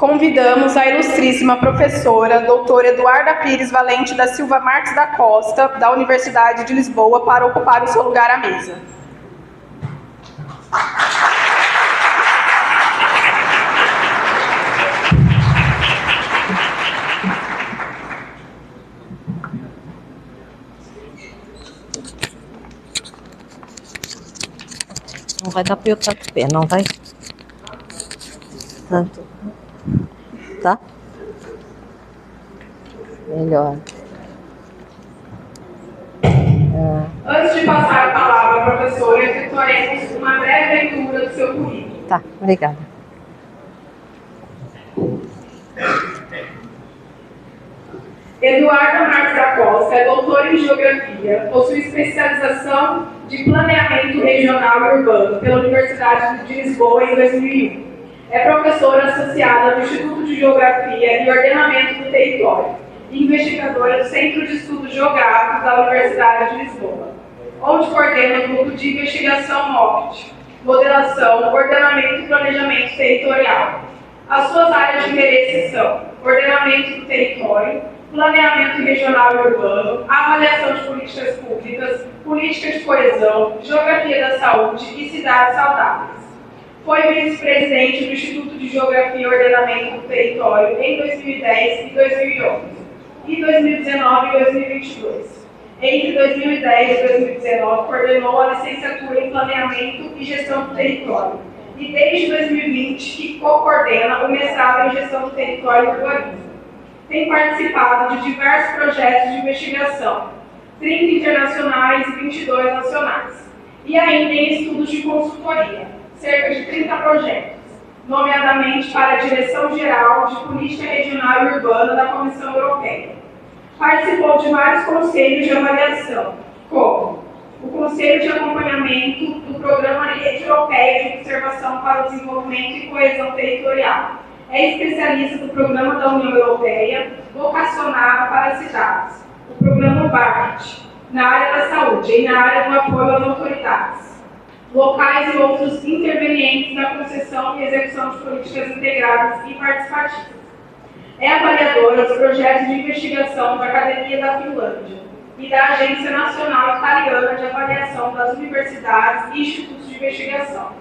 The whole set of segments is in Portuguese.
Convidamos a ilustríssima professora, doutora Eduarda Pires Valente da Silva Marques da Costa, da Universidade de Lisboa, para ocupar o seu lugar à mesa. Não vai dar para eu estar de pé, não vai? Portanto, tá? Melhor. Antes de passar a palavra à professora, efetuaremos uma breve leitura do seu currículo. Tá, obrigada. Eduarda Marques da Costa é doutora em Geografia, possui especialização de Planeamento Regional e Urbano pela Universidade de Lisboa em 2001. É professora associada do Instituto de Geografia e Ordenamento do Território e investigadora do Centro de Estudos Geográficos da Universidade de Lisboa, onde coordena o grupo de investigação MOPT, Modelação, Ordenamento e Planejamento Territorial. As suas áreas de interesse são ordenamento do território, planeamento regional e urbano, avaliação de políticas públicas, política de coesão, geografia da saúde e cidades saudáveis. Foi vice-presidente do Instituto de Geografia e Ordenamento do Território em 2010 e 2011, e 2019 e 2022. Entre 2010 e 2019, coordenou a licenciatura em Planeamento e Gestão do Território, e desde 2020 que co-coordena o mestrado em Gestão do Território e Urbanismo. Tem participado de diversos projetos de investigação, 30 internacionais e 22 nacionais, e ainda em estudos de consultoria, cerca de 30 projetos, nomeadamente para a Direção-Geral de Política Regional e Urbana da Comissão Europeia. Participou de vários conselhos de avaliação, como o Conselho de Acompanhamento do Programa Rede Europeia de Observação para o Desenvolvimento e Coesão Territorial. É especialista do Programa da União Europeia, vocacionado para as cidades, o Programa BART, na área da saúde e na área do apoio às autoridades, locais e outros intervenientes na concessão e execução de políticas integradas e participativas. É avaliadora dos projetos de investigação da Academia da Finlândia e da Agência Nacional Italiana de Avaliação das Universidades e Institutos de Investigação.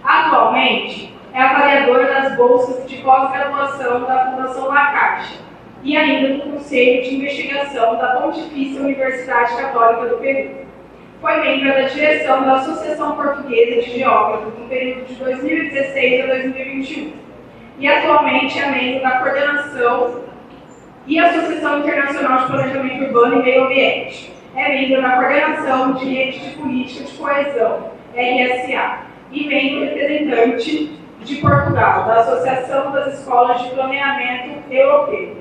Atualmente, é avaliadora das bolsas de pós-graduação da Fundação La Caixa e ainda do Conselho de Investigação da Pontifícia Universidade Católica do Peru. Foi membro da direção da Associação Portuguesa de Geógrafos no período de 2016 a 2021 e atualmente é membro da Coordenação e Associação Internacional de Planejamento Urbano e Meio Ambiente. É membro da Coordenação de Rede de Política de Coesão, RSA, e membro representante de Portugal, da Associação das Escolas de Planeamento Europeu.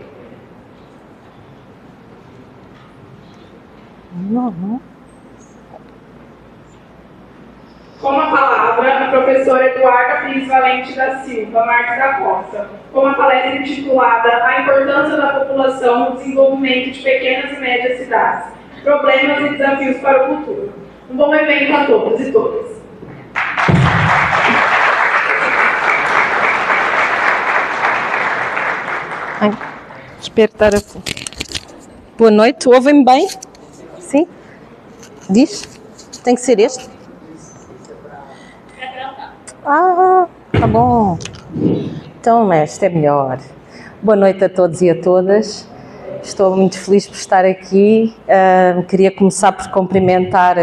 Com a palavra, a professora Eduarda Pires Valente da Silva Marques da Costa, com a palestra intitulada A Importância da População no Desenvolvimento de Pequenas e Médias Cidades, Problemas e Desafios para o Futuro. Um bom evento a todos e todas. Ai, espero estar assim. Boa noite, ouvem-me bem? Sim? Diz? Tem que ser este? Ah, tá bom. Então, este é melhor. Boa noite a todos e a todas. Estou muito feliz por estar aqui. Queria começar por cumprimentar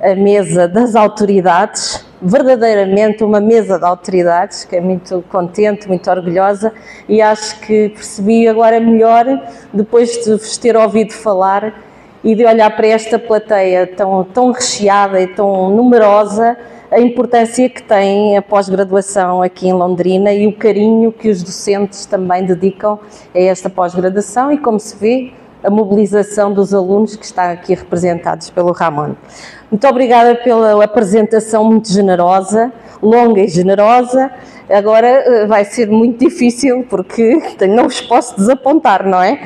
a mesa das autoridades, verdadeiramente uma mesa de autoridades, que é muito contente, muito orgulhosa, e acho que percebi agora melhor, depois de vos ter ouvido falar e de olhar para esta plateia tão recheada e tão numerosa, a importância que tem a pós-graduação aqui em Londrina e o carinho que os docentes também dedicam a esta pós-graduação e, como se vê, a mobilização dos alunos que está aqui representados pelo Ramon. Muito obrigada pela apresentação muito generosa, longa e generosa. Agora vai ser muito difícil porque não os posso desapontar, não é?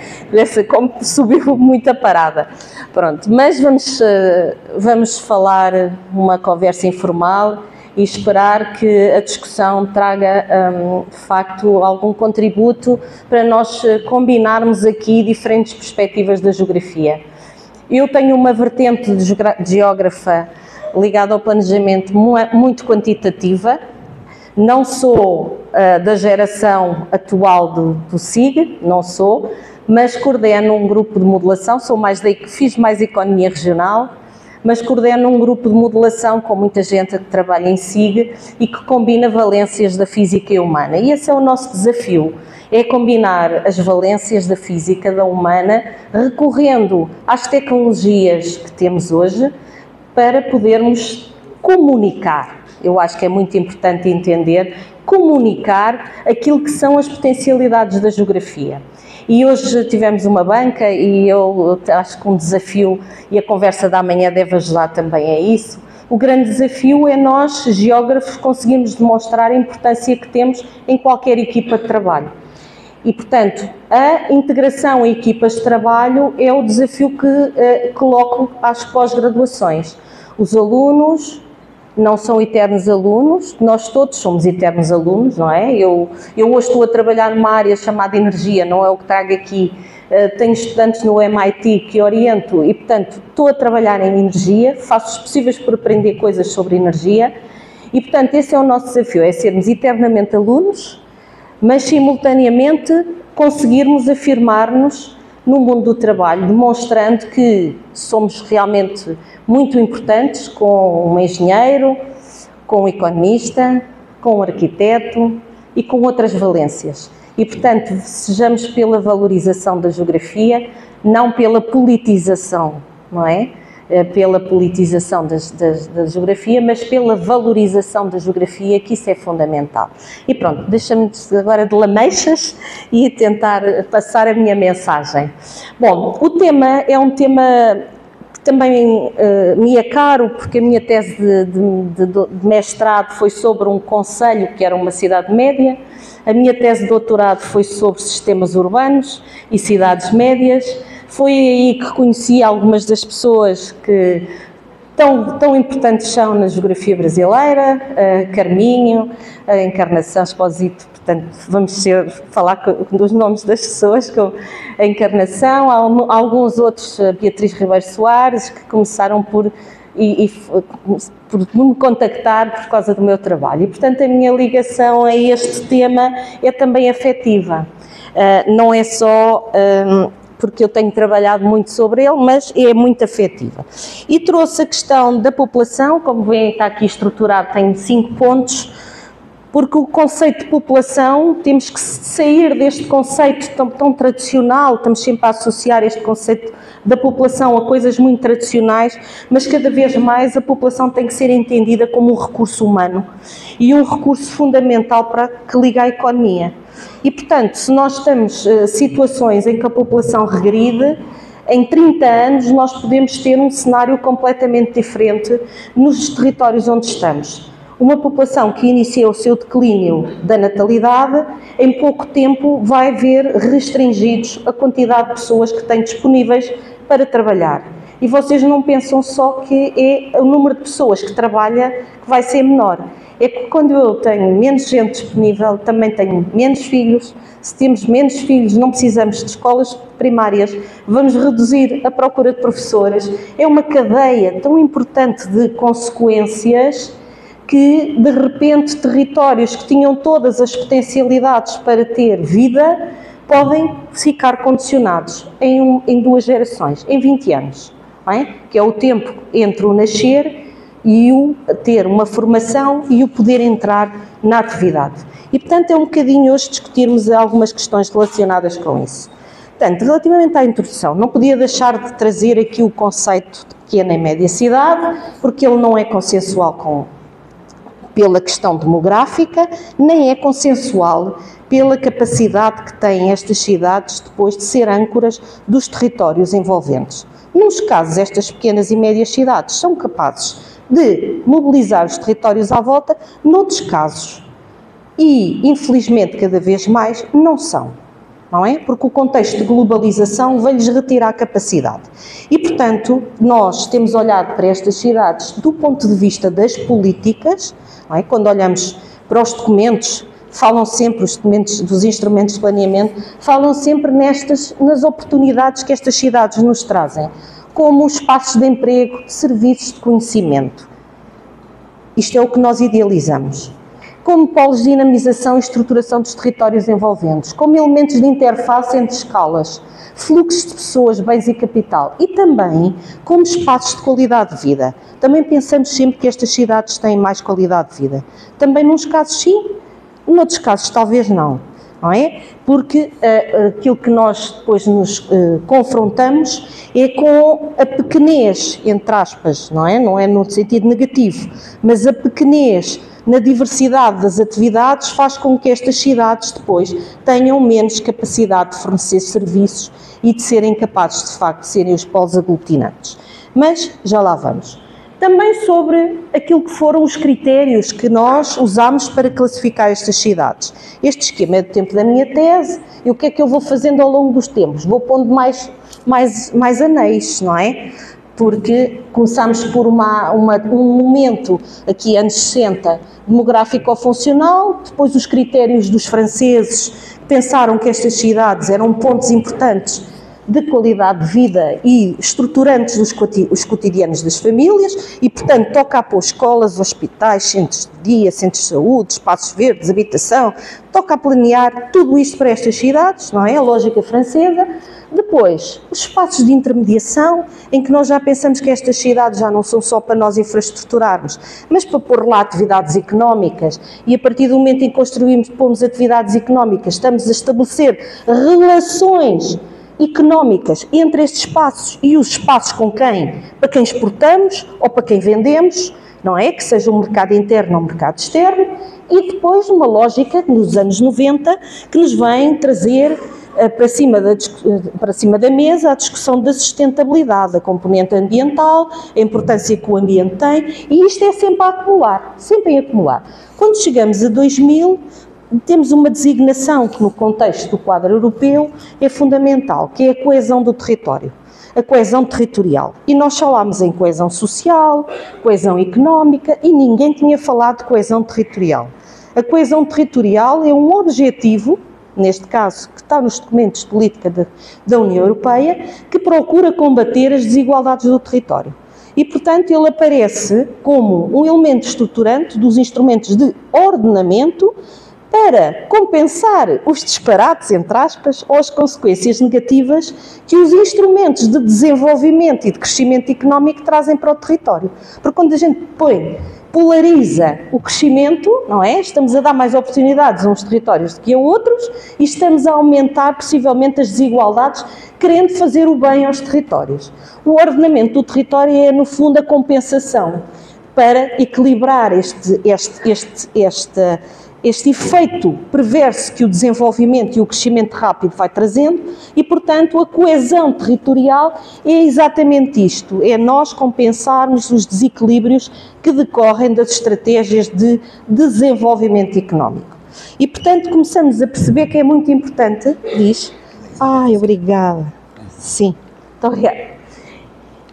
Como subiu muita parada. Pronto, mas vamos falar uma conversa informal e esperar que a discussão traga, de facto, algum contributo para nós combinarmos aqui diferentes perspectivas da geografia. Eu tenho uma vertente de geógrafa ligada ao planejamento muito quantitativa. Não sou da geração atual do SIG, não sou, mas coordeno um grupo de modelação, fiz mais economia regional, mas coordeno um grupo de modelação com muita gente que trabalha em SIG e que combina valências da física e humana. E esse é o nosso desafio, é combinar as valências da física, da humana, recorrendo às tecnologias que temos hoje para podermos comunicar. Eu acho que é muito importante entender, comunicar aquilo que são as potencialidades da geografia. E hoje tivemos uma banca e eu acho que um desafio, e a conversa da manhã deve ajudar também a isso, o grande desafio é nós, geógrafos, conseguirmos demonstrar a importância que temos em qualquer equipa de trabalho. E, portanto, a integração em equipas de trabalho é o desafio que coloco às pós-graduações. Os alunos não são eternos alunos, nós todos somos eternos alunos, não é? Eu hoje estou a trabalhar numa área chamada energia, não é o que trago aqui, tenho estudantes no MIT que oriento e, portanto, estou a trabalhar em energia, faço os possíveis por aprender coisas sobre energia e, portanto, esse é o nosso desafio, é sermos eternamente alunos, mas simultaneamente conseguirmos afirmar-nos no mundo do trabalho, demonstrando que somos realmente muito importantes com um engenheiro, com um economista, com um arquiteto e com outras valências. E, portanto, sejamos pela valorização da geografia, não pela politização, não é? Pela politização da geografia, mas pela valorização da geografia, que isso é fundamental. E pronto, deixa-me agora de lamechas e tentar passar a minha mensagem. Bom, o tema é um tema que também me é caro, porque a minha tese de mestrado foi sobre um concelho que era uma cidade média, a minha tese de doutorado foi sobre sistemas urbanos e cidades médias. Foi aí que conheci algumas das pessoas que tão importantes são na geografia brasileira, Carminho, a Encarnação Esposito, portanto vamos falar dos nomes das pessoas, com a Encarnação, há alguns outros, Beatriz Ribeiro Soares, que começaram por me contactar por causa do meu trabalho. E, portanto, a minha ligação a este tema é também afetiva, não é só porque eu tenho trabalhado muito sobre ele, mas é muito afetiva. E trouxe a questão da população, como veem, está aqui estruturado, tem 5 pontos, porque o conceito de população, temos que sair deste conceito tão tradicional, estamos sempre a associar este conceito da população a coisas muito tradicionais, mas cada vez mais a população tem que ser entendida como um recurso humano e um recurso fundamental para que liga à economia. E, portanto, se nós temos situações em que a população regride, em 30 anos nós podemos ter um cenário completamente diferente nos territórios onde estamos. Uma população que inicia o seu declínio da natalidade, em pouco tempo vai ver restringidos a quantidade de pessoas que têm disponíveis para trabalhar. E vocês não pensam só que é o número de pessoas que trabalha que vai ser menor. É que quando eu tenho menos gente disponível, também tenho menos filhos. Se temos menos filhos, não precisamos de escolas primárias, vamos reduzir a procura de professores. É uma cadeia tão importante de consequências que, de repente, territórios que tinham todas as potencialidades para ter vida, podem ficar condicionados em 2 gerações, em 20 anos, não é? Que é o tempo entre o nascer e o ter uma formação e o poder entrar na atividade. E, portanto, é um bocadinho hoje discutirmos algumas questões relacionadas com isso. Portanto, relativamente à introdução, não podia deixar de trazer aqui o conceito de pequena e média cidade, porque ele não é consensual pela questão demográfica, nem é consensual pela capacidade que têm estas cidades depois de ser âncoras dos territórios envolventes. Nos casos, estas pequenas e médias cidades são capazes de mobilizar os territórios à volta, noutros casos, e infelizmente cada vez mais, não são. não é? Porque o contexto de globalização vem-lhes retirar a capacidade. E, portanto, nós temos olhado para estas cidades do ponto de vista das políticas, não é? Quando olhamos para os documentos, falam sempre, os documentos dos instrumentos de planeamento, falam sempre nas oportunidades que estas cidades nos trazem, como os espaços de emprego, de serviços, de conhecimento. Isto é o que nós idealizamos. Como polos de dinamização e estruturação dos territórios envolventes, como elementos de interface entre escalas, fluxos de pessoas, bens e capital, e também como espaços de qualidade de vida. Também pensamos sempre que estas cidades têm mais qualidade de vida. Também nos casos sim, noutros casos talvez não é? Porque aquilo que nós depois nos confrontamos é com a pequenez, entre aspas, não é no sentido negativo, mas a pequenez na diversidade das atividades faz com que estas cidades depois tenham menos capacidade de fornecer serviços e de serem capazes, de facto, de serem os polos aglutinantes. Mas já lá vamos. Também sobre aquilo que foram os critérios que nós usámos para classificar estas cidades. Este esquema é do tempo da minha tese e o que é que eu vou fazendo ao longo dos tempos? Vou pondo mais anéis, não é? Porque começámos por um momento, aqui anos 60, demográfico-funcional, depois os critérios dos franceses pensaram que estas cidades eram pontos importantes de qualidade de vida e estruturantes os cotidianos das famílias e, portanto, toca a pôr escolas, hospitais, centros de dia, centros de saúde, espaços verdes, habitação, toca a planear tudo isto para estas cidades, não é? A lógica francesa. Depois, os espaços de intermediação, em que nós já pensamos que estas cidades já não são só para nós infraestruturarmos, mas para pôr lá atividades económicas, e a partir do momento em que pomos atividades económicas, estamos a estabelecer relações económicas entre estes espaços e os espaços com quem? Para quem exportamos ou para quem vendemos, não é? Que seja um mercado interno ou um mercado externo, e depois uma lógica nos anos 90 que nos vem trazer para cima da mesa a discussão da sustentabilidade, a componente ambiental, a importância que o ambiente tem, e isto é sempre a acumular, sempre em acumular. Quando chegamos a 2000, temos uma designação que no contexto do quadro europeu é fundamental, que é a coesão do território, a coesão territorial. E nós falámos em coesão social, coesão económica e ninguém tinha falado de coesão territorial. A coesão territorial é um objetivo, neste caso, que está nos documentos de política da União Europeia, que procura combater as desigualdades do território. E, portanto, ele aparece como um elemento estruturante dos instrumentos de ordenamento para compensar os disparates, entre aspas, ou as consequências negativas que os instrumentos de desenvolvimento e de crescimento económico trazem para o território. Porque quando a gente polariza o crescimento, não é? Estamos a dar mais oportunidades a uns territórios do que a outros e estamos a aumentar possivelmente as desigualdades, querendo fazer o bem aos territórios. O ordenamento do território é, no fundo, a compensação para equilibrar este efeito perverso que o desenvolvimento e o crescimento rápido vai trazendo e, portanto, a coesão territorial é exatamente isto, é nós compensarmos os desequilíbrios que decorrem das estratégias de desenvolvimento económico. E, portanto, começamos a perceber que é muito importante, obrigada, sim, muito obrigada.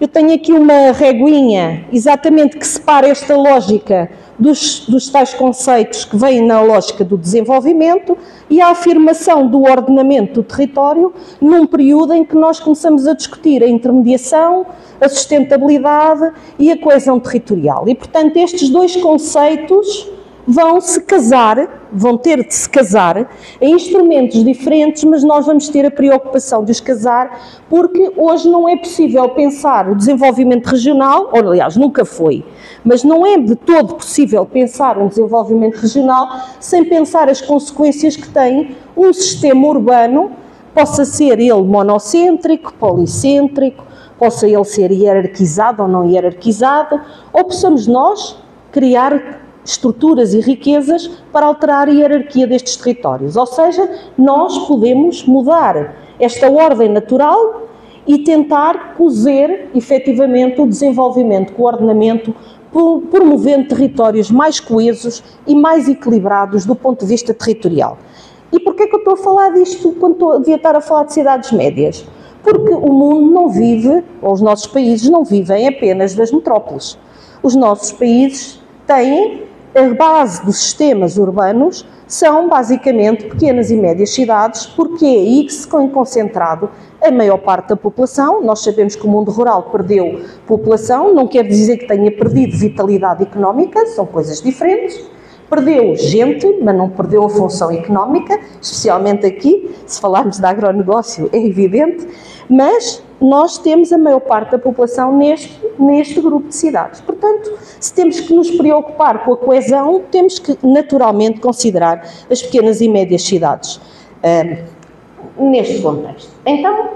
Eu tenho aqui uma reguinha, exatamente, que separa esta lógica dos tais conceitos que vêm na lógica do desenvolvimento e a afirmação do ordenamento do território num período em que nós começamos a discutir a intermediação, a sustentabilidade e a coesão territorial. E, portanto, estes dois conceitos vão ter de se casar em instrumentos diferentes, mas nós vamos ter a preocupação de os casar, porque hoje não é possível pensar o desenvolvimento regional, ou aliás, nunca foi, mas não é de todo possível pensar um desenvolvimento regional sem pensar as consequências que tem um sistema urbano, possa ser ele monocêntrico, policêntrico, possa ele ser hierarquizado ou não hierarquizado, ou possamos nós criar estruturas e riquezas para alterar a hierarquia destes territórios. Ou seja, nós podemos mudar esta ordem natural e tentar cozer, efetivamente, o desenvolvimento com o ordenamento, promovendo territórios mais coesos e mais equilibrados do ponto de vista territorial. E porquê que eu estou a falar disto quando devia estar a falar de cidades médias? Porque o mundo não vive, ou os nossos países não vivem apenas das metrópoles. Os nossos países têm, a base dos sistemas urbanos são basicamente pequenas e médias cidades, porque é aí que se tem concentrado a maior parte da população. Nós sabemos que o mundo rural perdeu população, não quer dizer que tenha perdido vitalidade económica, são coisas diferentes. Perdeu gente, mas não perdeu a função económica, especialmente aqui, se falarmos de agronegócio é evidente, mas nós temos a maior parte da população neste grupo de cidades. Portanto, se temos que nos preocupar com a coesão, temos que naturalmente considerar as pequenas e médias cidades neste contexto. Então,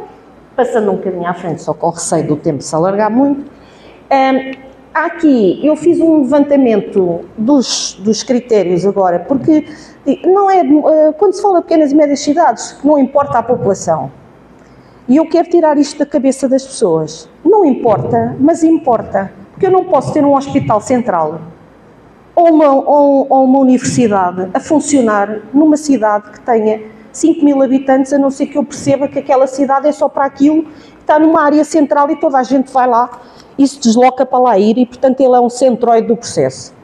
passando um bocadinho à frente, só com receio do tempo se alargar muito, aqui eu fiz um levantamento dos critérios agora, porque não é, quando se fala de pequenas e médias cidades, não importa a população. E eu quero tirar isto da cabeça das pessoas. Não importa, mas importa. Porque eu não posso ter um hospital central ou uma universidade a funcionar numa cidade que tenha 5.000 habitantes, a não ser que eu perceba que aquela cidade é só para aquilo, que está numa área central e toda a gente vai lá e se desloca para lá ir e, portanto, ele é um centroide do processo.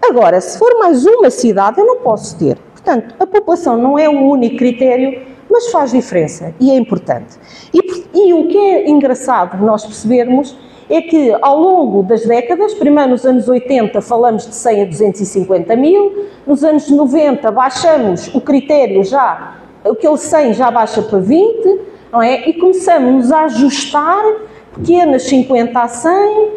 Agora, se for mais uma cidade, eu não posso ter. Portanto, a população não é o único critério, mas faz diferença e é importante. E o que é engraçado nós percebermos é que ao longo das décadas, primeiro nos anos 80 falamos de 100 a 250 mil, nos anos 90 baixamos o critério já, aquele 100 já baixa para 20, não é? E começamos a ajustar pequenas 50 a 100,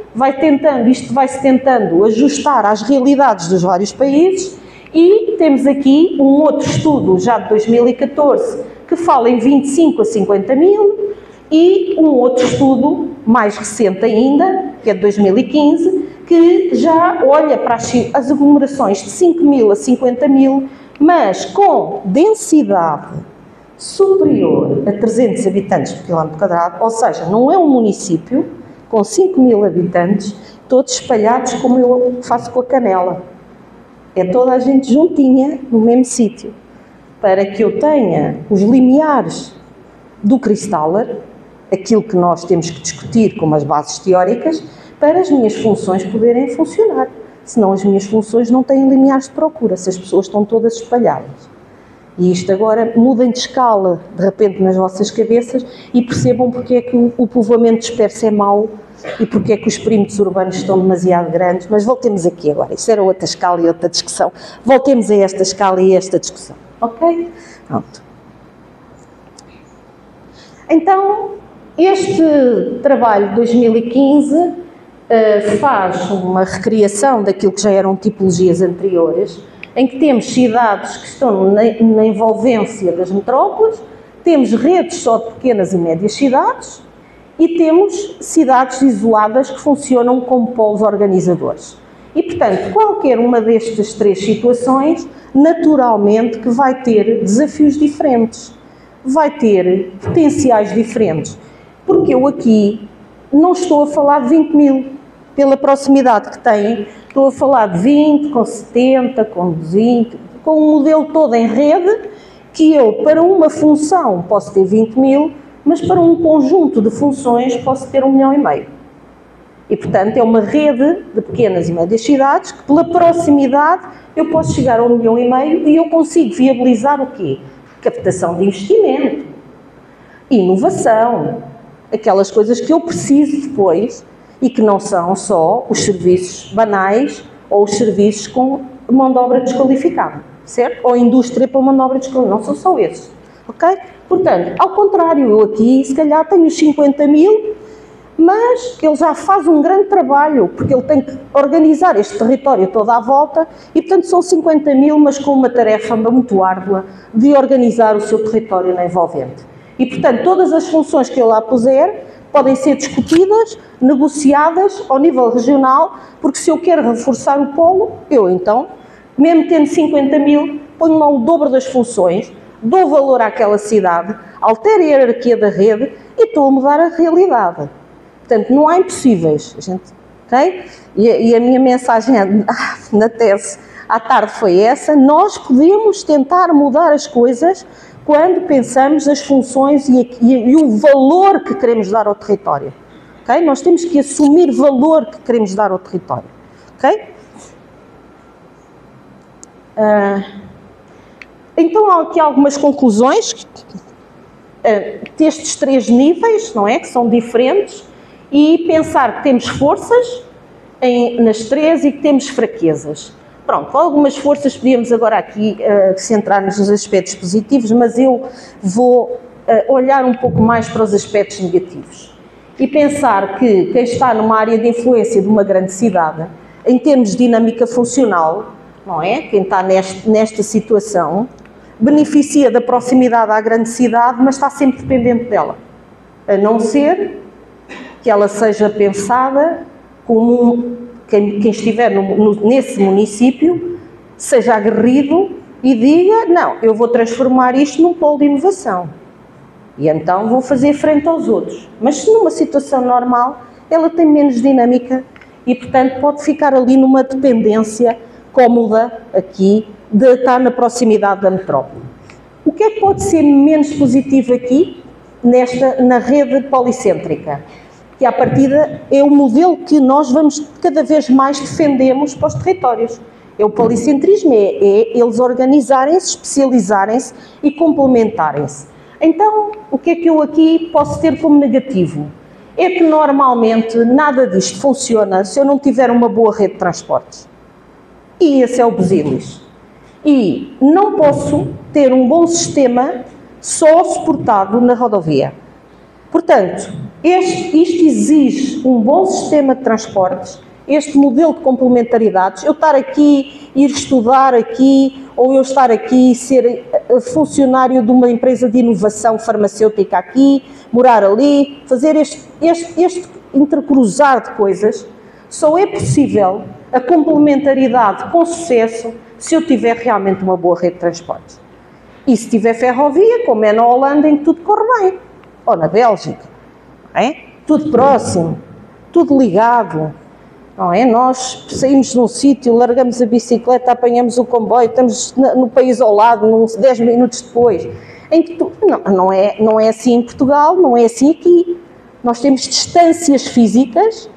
isto vai-se tentando ajustar às realidades dos vários países e temos aqui um outro estudo já de 2014 que fala em 25 a 50 mil e um outro estudo mais recente ainda, que é de 2015, que já olha para as aglomerações de 5 mil a 50 mil, mas com densidade superior a 300 habitantes por quilómetro quadrado, ou seja, não é um município com 5 mil habitantes, todos espalhados como eu faço com a Canela. É toda a gente juntinha no mesmo sítio, para que eu tenha os limiares do Kristaller, aquilo que nós temos que discutir como as bases teóricas, para as minhas funções poderem funcionar. Senão as minhas funções não têm limiares de procura, se as pessoas estão todas espalhadas. E isto agora mudem de escala, de repente, nas vossas cabeças e percebam porque é que o povoamento disperso é mau e porque é que os perímetros urbanos estão demasiado grandes. Mas voltemos aqui agora, isto era outra escala e outra discussão. Voltemos a esta escala e a esta discussão, ok? Pronto. Então, este trabalho de 2015 faz uma recriação daquilo que já eram tipologias anteriores, em que temos cidades que estão na envolvência das metrópoles, temos redes só de pequenas e médias cidades e temos cidades isoladas que funcionam como polos organizadores. E, portanto, qualquer uma destas três situações, naturalmente que vai ter desafios diferentes, vai ter potenciais diferentes, porque eu aqui não estou a falar de 20 mil, pela proximidade que têm, estou a falar de 20, com 70, com 20, com um modelo todo em rede, que eu, para uma função, posso ter 20 mil, mas para um conjunto de funções posso ter 1,5 milhão. E, portanto, é uma rede de pequenas e médias cidades que, pela proximidade, eu posso chegar a 1,5 milhão e eu consigo viabilizar o quê? Captação de investimento, inovação, aquelas coisas que eu preciso depois e que não são só os serviços banais ou os serviços com mão de obra desqualificada, certo? Ou indústria para mão de obra desqualificada, não são só esses, ok? Portanto, ao contrário, eu aqui se calhar tenho os 50 mil, mas ele já faz um grande trabalho, porque ele tem que organizar este território todo à volta e, portanto, são 50 mil, mas com uma tarefa muito árdua de organizar o seu território na envolvente. E, portanto, todas as funções que eu lá puser podem ser discutidas, negociadas ao nível regional, porque se eu quero reforçar o polo, eu então, mesmo tendo 50 mil, ponho lá o dobro das funções, dou valor àquela cidade, altero a hierarquia da rede e estou a mudar a realidade. Portanto, não há impossíveis, gente, ok? E a minha mensagem na tese à tarde foi essa. Nós podemos tentar mudar as coisas quando pensamos nas funções e o valor que queremos dar ao território. Okay? Nós temos que assumir valor que queremos dar ao território. Okay? Então, há aqui algumas conclusões destes 3 níveis, não é? Que são diferentes, e pensar que temos forças nas 3 e que temos fraquezas. Pronto, algumas forças podíamos agora aqui centrar-nos nos aspectos positivos, mas eu vou olhar um pouco mais para os aspectos negativos e pensar que quem está numa área de influência de uma grande cidade, em termos de dinâmica funcional, não é? Quem está nesta situação beneficia da proximidade à grande cidade, mas está sempre dependente dela, a não ser que ela seja pensada como quem estiver nesse município seja aguerrido e diga, não, eu vou transformar isto num polo de inovação e então vou fazer frente aos outros. Mas se numa situação normal, ela tem menos dinâmica e, portanto, pode ficar ali numa dependência cómoda aqui de estar na proximidade da metrópole. O que é que pode ser menos positivo aqui na rede policêntrica? Que à partida é o modelo que nós vamos cada vez mais defendemos para os territórios. É o policentrismo, é eles organizarem-se, especializarem-se e complementarem-se. Então, o que é que eu aqui posso ter como negativo? É que normalmente nada disto funciona se eu não tiver uma boa rede de transportes. E esse é o busilis. E não posso ter um bom sistema só suportado na rodovia. Portanto, isto exige um bom sistema de transportes, este modelo de complementaridades, eu estar aqui, ir estudar aqui, ou eu estar aqui e ser funcionário de uma empresa de inovação farmacêutica aqui, morar ali, fazer este intercruzar de coisas, só é possível a complementaridade com sucesso se eu tiver realmente uma boa rede de transportes. E se tiver ferrovia, como é na Holanda, em que tudo corre bem, ou na Bélgica, não é? Tudo próximo, tudo ligado, não é? Nós saímos num sítio, largamos a bicicleta, apanhamos o comboio, estamos no país ao lado, 10 minutos depois. Em que não é assim em Portugal, não é assim aqui. Nós temos distâncias físicas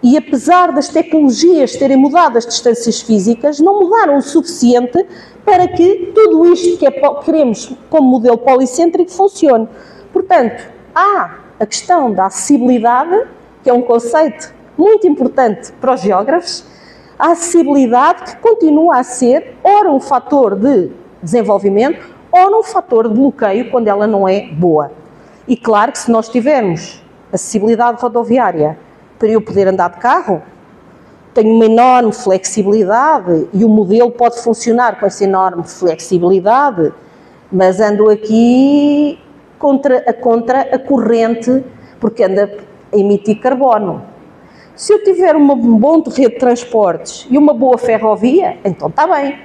e, apesar das tecnologias terem mudado as distâncias físicas, não mudaram o suficiente para que tudo isto que queremos como modelo policêntrico funcione. Portanto, há a questão da acessibilidade, que é um conceito muito importante para os geógrafos, a acessibilidade que continua a ser, ora um fator de desenvolvimento, ora um fator de bloqueio quando ela não é boa. E claro que se nós tivermos acessibilidade rodoviária para eu poder andar de carro, tenho uma enorme flexibilidade e o modelo pode funcionar com essa enorme flexibilidade, mas ando aqui contra a corrente, porque anda a emitir carbono. Se eu tiver uma boa rede de transportes e uma boa ferrovia, então está bem.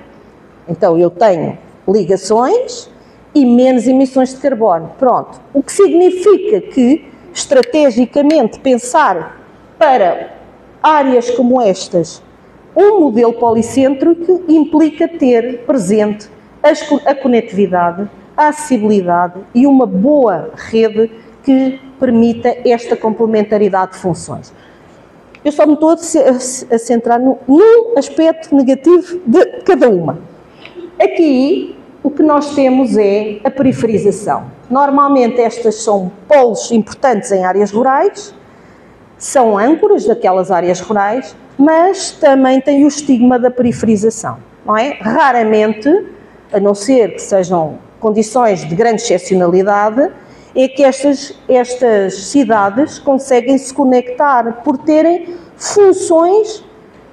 Então eu tenho ligações e menos emissões de carbono. Pronto. O que significa que, estrategicamente, pensar para áreas como estas, um modelo policêntrico implica ter presente a conectividade, a acessibilidade e uma boa rede que permita esta complementaridade de funções. Eu só me estou a centrar num aspecto negativo de cada uma. Aqui, o que nós temos é a periferização. Normalmente estas são polos importantes em áreas rurais, são âncoras daquelas áreas rurais, mas também tem o estigma da periferização, não é? Raramente, a não ser que sejam condições de grande excepcionalidade, é que estas cidades conseguem se conectar por terem funções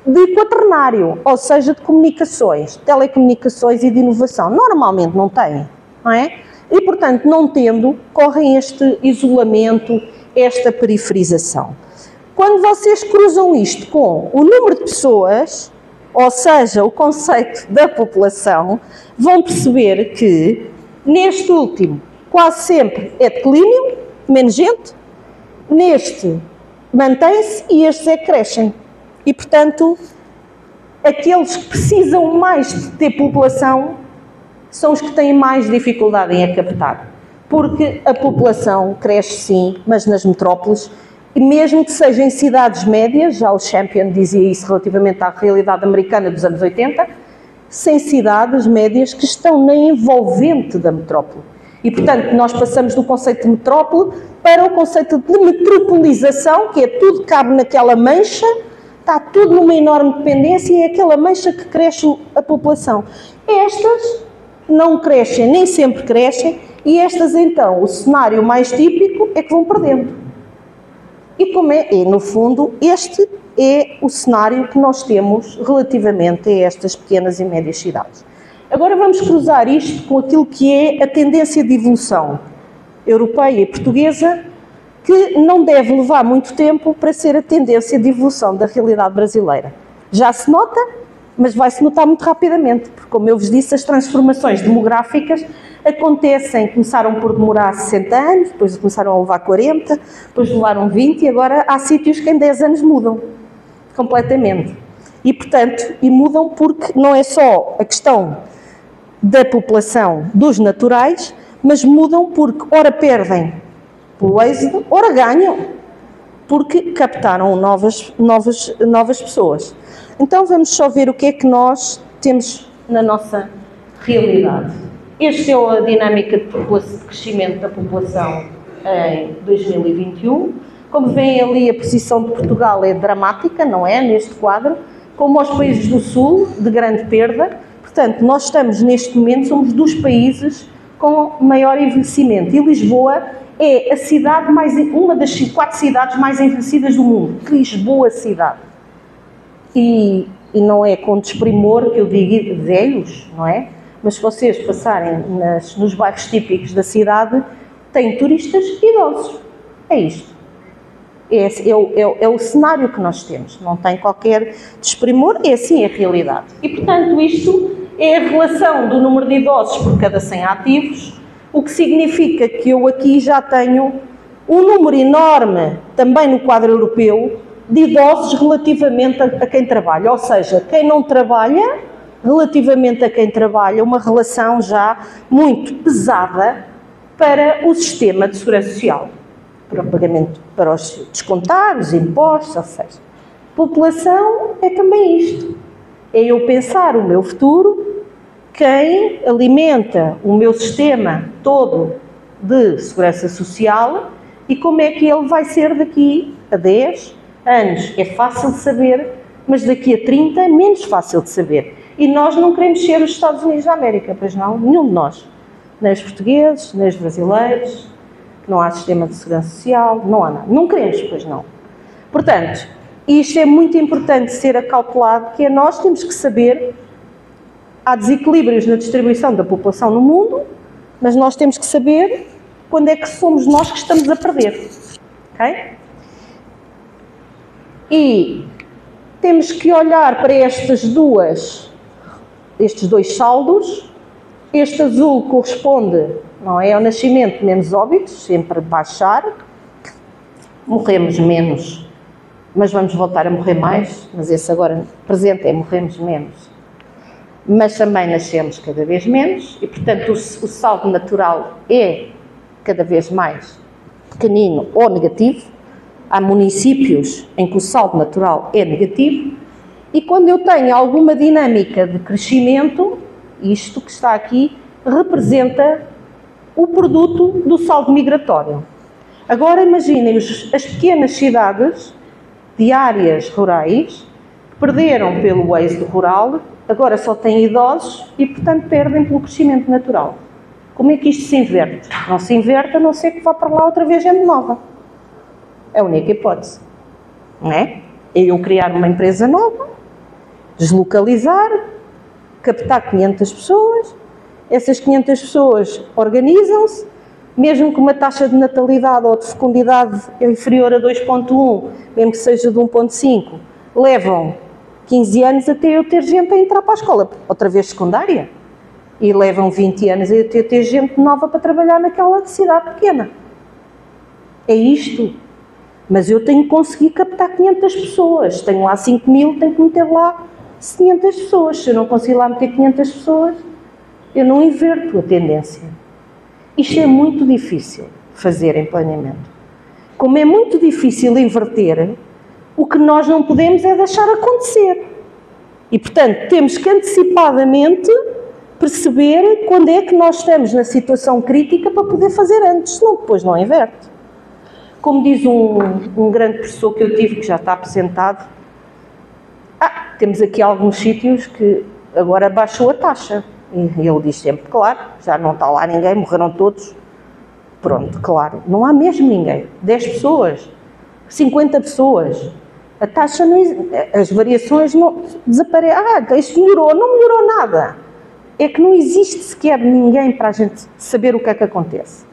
de quaternário, ou seja, de comunicações, telecomunicações e de inovação. Normalmente não têm, não é? E, portanto, não tendo, correm este isolamento, esta periferização. Quando vocês cruzam isto com o número de pessoas, ou seja, o conceito da população, vão perceber que, neste último, quase sempre é declínio, menos gente, neste mantém-se e estes é que crescem. E, portanto, aqueles que precisam mais de ter população são os que têm mais dificuldade em a captar. Porque a população cresce sim, mas nas metrópoles, e mesmo que seja em cidades médias, já o Champion dizia isso relativamente à realidade americana dos anos 80, sem cidades médias que estão na envolvente da metrópole. E, portanto, nós passamos do conceito de metrópole para o conceito de metropolização, que é tudo que cabe naquela mancha, está tudo numa enorme dependência e é aquela mancha que cresce a população. Estas não crescem, nem sempre crescem, e estas, então, o cenário mais típico é que vão perdendo. E no fundo, este é o cenário que nós temos relativamente a estas pequenas e médias cidades. Agora vamos cruzar isto com aquilo que é a tendência de evolução europeia e portuguesa, que não deve levar muito tempo para ser a tendência de evolução da realidade brasileira. Já se nota, mas vai-se notar muito rapidamente, porque, como eu vos disse, as transformações demográficas começaram por demorar 60 anos, depois começaram a levar 40, depois levaram 20 e agora há sítios que em 10 anos mudam completamente. E, portanto, mudam porque não é só a questão da população dos naturais, mas mudam porque ora perdem pelo êxodo, ora ganham, porque captaram novas pessoas. Então vamos só ver o que é que nós temos na nossa realidade. Esta é a dinâmica de crescimento da população em 2021. Como veem ali, a posição de Portugal é dramática, não é? Neste quadro, como aos países do Sul, de grande perda. Portanto, nós estamos neste momento, somos dos países com maior envelhecimento. E Lisboa é a cidade uma das 4 cidades mais envelhecidas do mundo. Lisboa cidade. E não é com desprimor que eu digo velhos, não é? Mas se vocês passarem nos bairros típicos da cidade, tem turistas idosos. É isto. É o cenário que nós temos. Não tem qualquer desprimor, é assim a realidade. E, portanto, isto é a relação do número de idosos por cada 100 ativos, o que significa que eu aqui já tenho um número enorme, também no quadro europeu, de idosos relativamente a quem trabalha. Ou seja, quem não trabalha, relativamente a quem trabalha, uma relação já muito pesada para o sistema de segurança social, para o pagamento, para os descontar, os impostos, ou seja, população é também isto. É eu pensar o meu futuro, quem alimenta o meu sistema todo de segurança social e como é que ele vai ser daqui a 10 anos. É fácil de saber, mas daqui a 30 é menos fácil de saber. E nós não queremos ser os Estados Unidos da América, pois não, nenhum de nós. Nem os portugueses, nem os brasileiros, não há sistema de segurança social, não há nada. Não queremos, pois não. Portanto, isto é muito importante ser acautelado, que é nós temos que saber, há desequilíbrios na distribuição da população no mundo, mas nós temos que saber quando é que somos nós que estamos a perder. Ok? E temos que olhar para estes dois saldos. Este azul corresponde, não é, ao nascimento menos óbitos, sempre baixar. Morremos menos, mas vamos voltar a morrer mais. Mas esse agora presente é morremos menos. Mas também nascemos cada vez menos e, portanto, o saldo natural é cada vez mais pequenino ou negativo. Há municípios em que o saldo natural é negativo e quando eu tenho alguma dinâmica de crescimento, isto que está aqui representa o produto do saldo migratório. Agora imaginem as pequenas cidades de áreas rurais que perderam pelo êxodo rural, agora só têm idosos e, portanto, perdem pelo crescimento natural. Como é que isto se inverte? Não se inverte a não ser que vá para lá outra vez gente nova. É a única hipótese, não é? É eu criar uma empresa nova, deslocalizar, captar 500 pessoas, essas 500 pessoas organizam-se, mesmo com uma taxa de natalidade ou de fecundidade inferior a 2,1, mesmo que seja de 1,5, levam 15 anos até eu ter gente a entrar para a escola, outra vez secundária, e levam 20 anos até eu ter gente nova para trabalhar naquela cidade pequena. É isto. Mas eu tenho que conseguir captar 500 pessoas. Tenho lá 5.000, tenho que meter lá 500 pessoas. Se eu não conseguir lá meter 500 pessoas, eu não inverto a tendência. Isto é muito difícil fazer em planeamento. Como é muito difícil inverter, o que nós não podemos é deixar acontecer. E, portanto, temos que antecipadamente perceber quando é que nós estamos na situação crítica para poder fazer antes, senão depois não inverte. Como diz um grande professor que eu tive, que já está aposentado, temos aqui alguns sítios que agora baixou a taxa. E ele diz sempre, claro, já não está lá ninguém, morreram todos. Pronto, claro, não há mesmo ninguém. 10 pessoas, 50 pessoas. A taxa, não, as variações não desaparecem. Isto melhorou, não melhorou nada. É que não existe sequer ninguém para a gente saber o que é que acontece.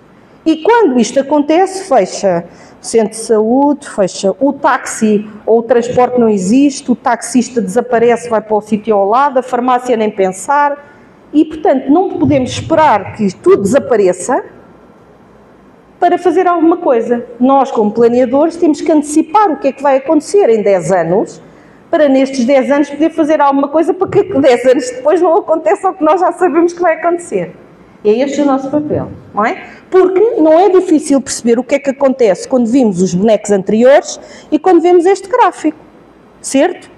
E quando isto acontece, fecha o centro de saúde, fecha o táxi ou o transporte não existe, o taxista desaparece, vai para o sítio ao lado, a farmácia nem pensar. E, portanto, não podemos esperar que tudo desapareça para fazer alguma coisa. Nós, como planeadores, temos que antecipar o que é que vai acontecer em 10 anos, para nestes 10 anos poder fazer alguma coisa para que 10 anos depois não aconteça o que nós já sabemos que vai acontecer. E é este o nosso papel, não é? Porque não é difícil perceber o que é que acontece quando vimos os bonecos anteriores e quando vemos este gráfico, certo?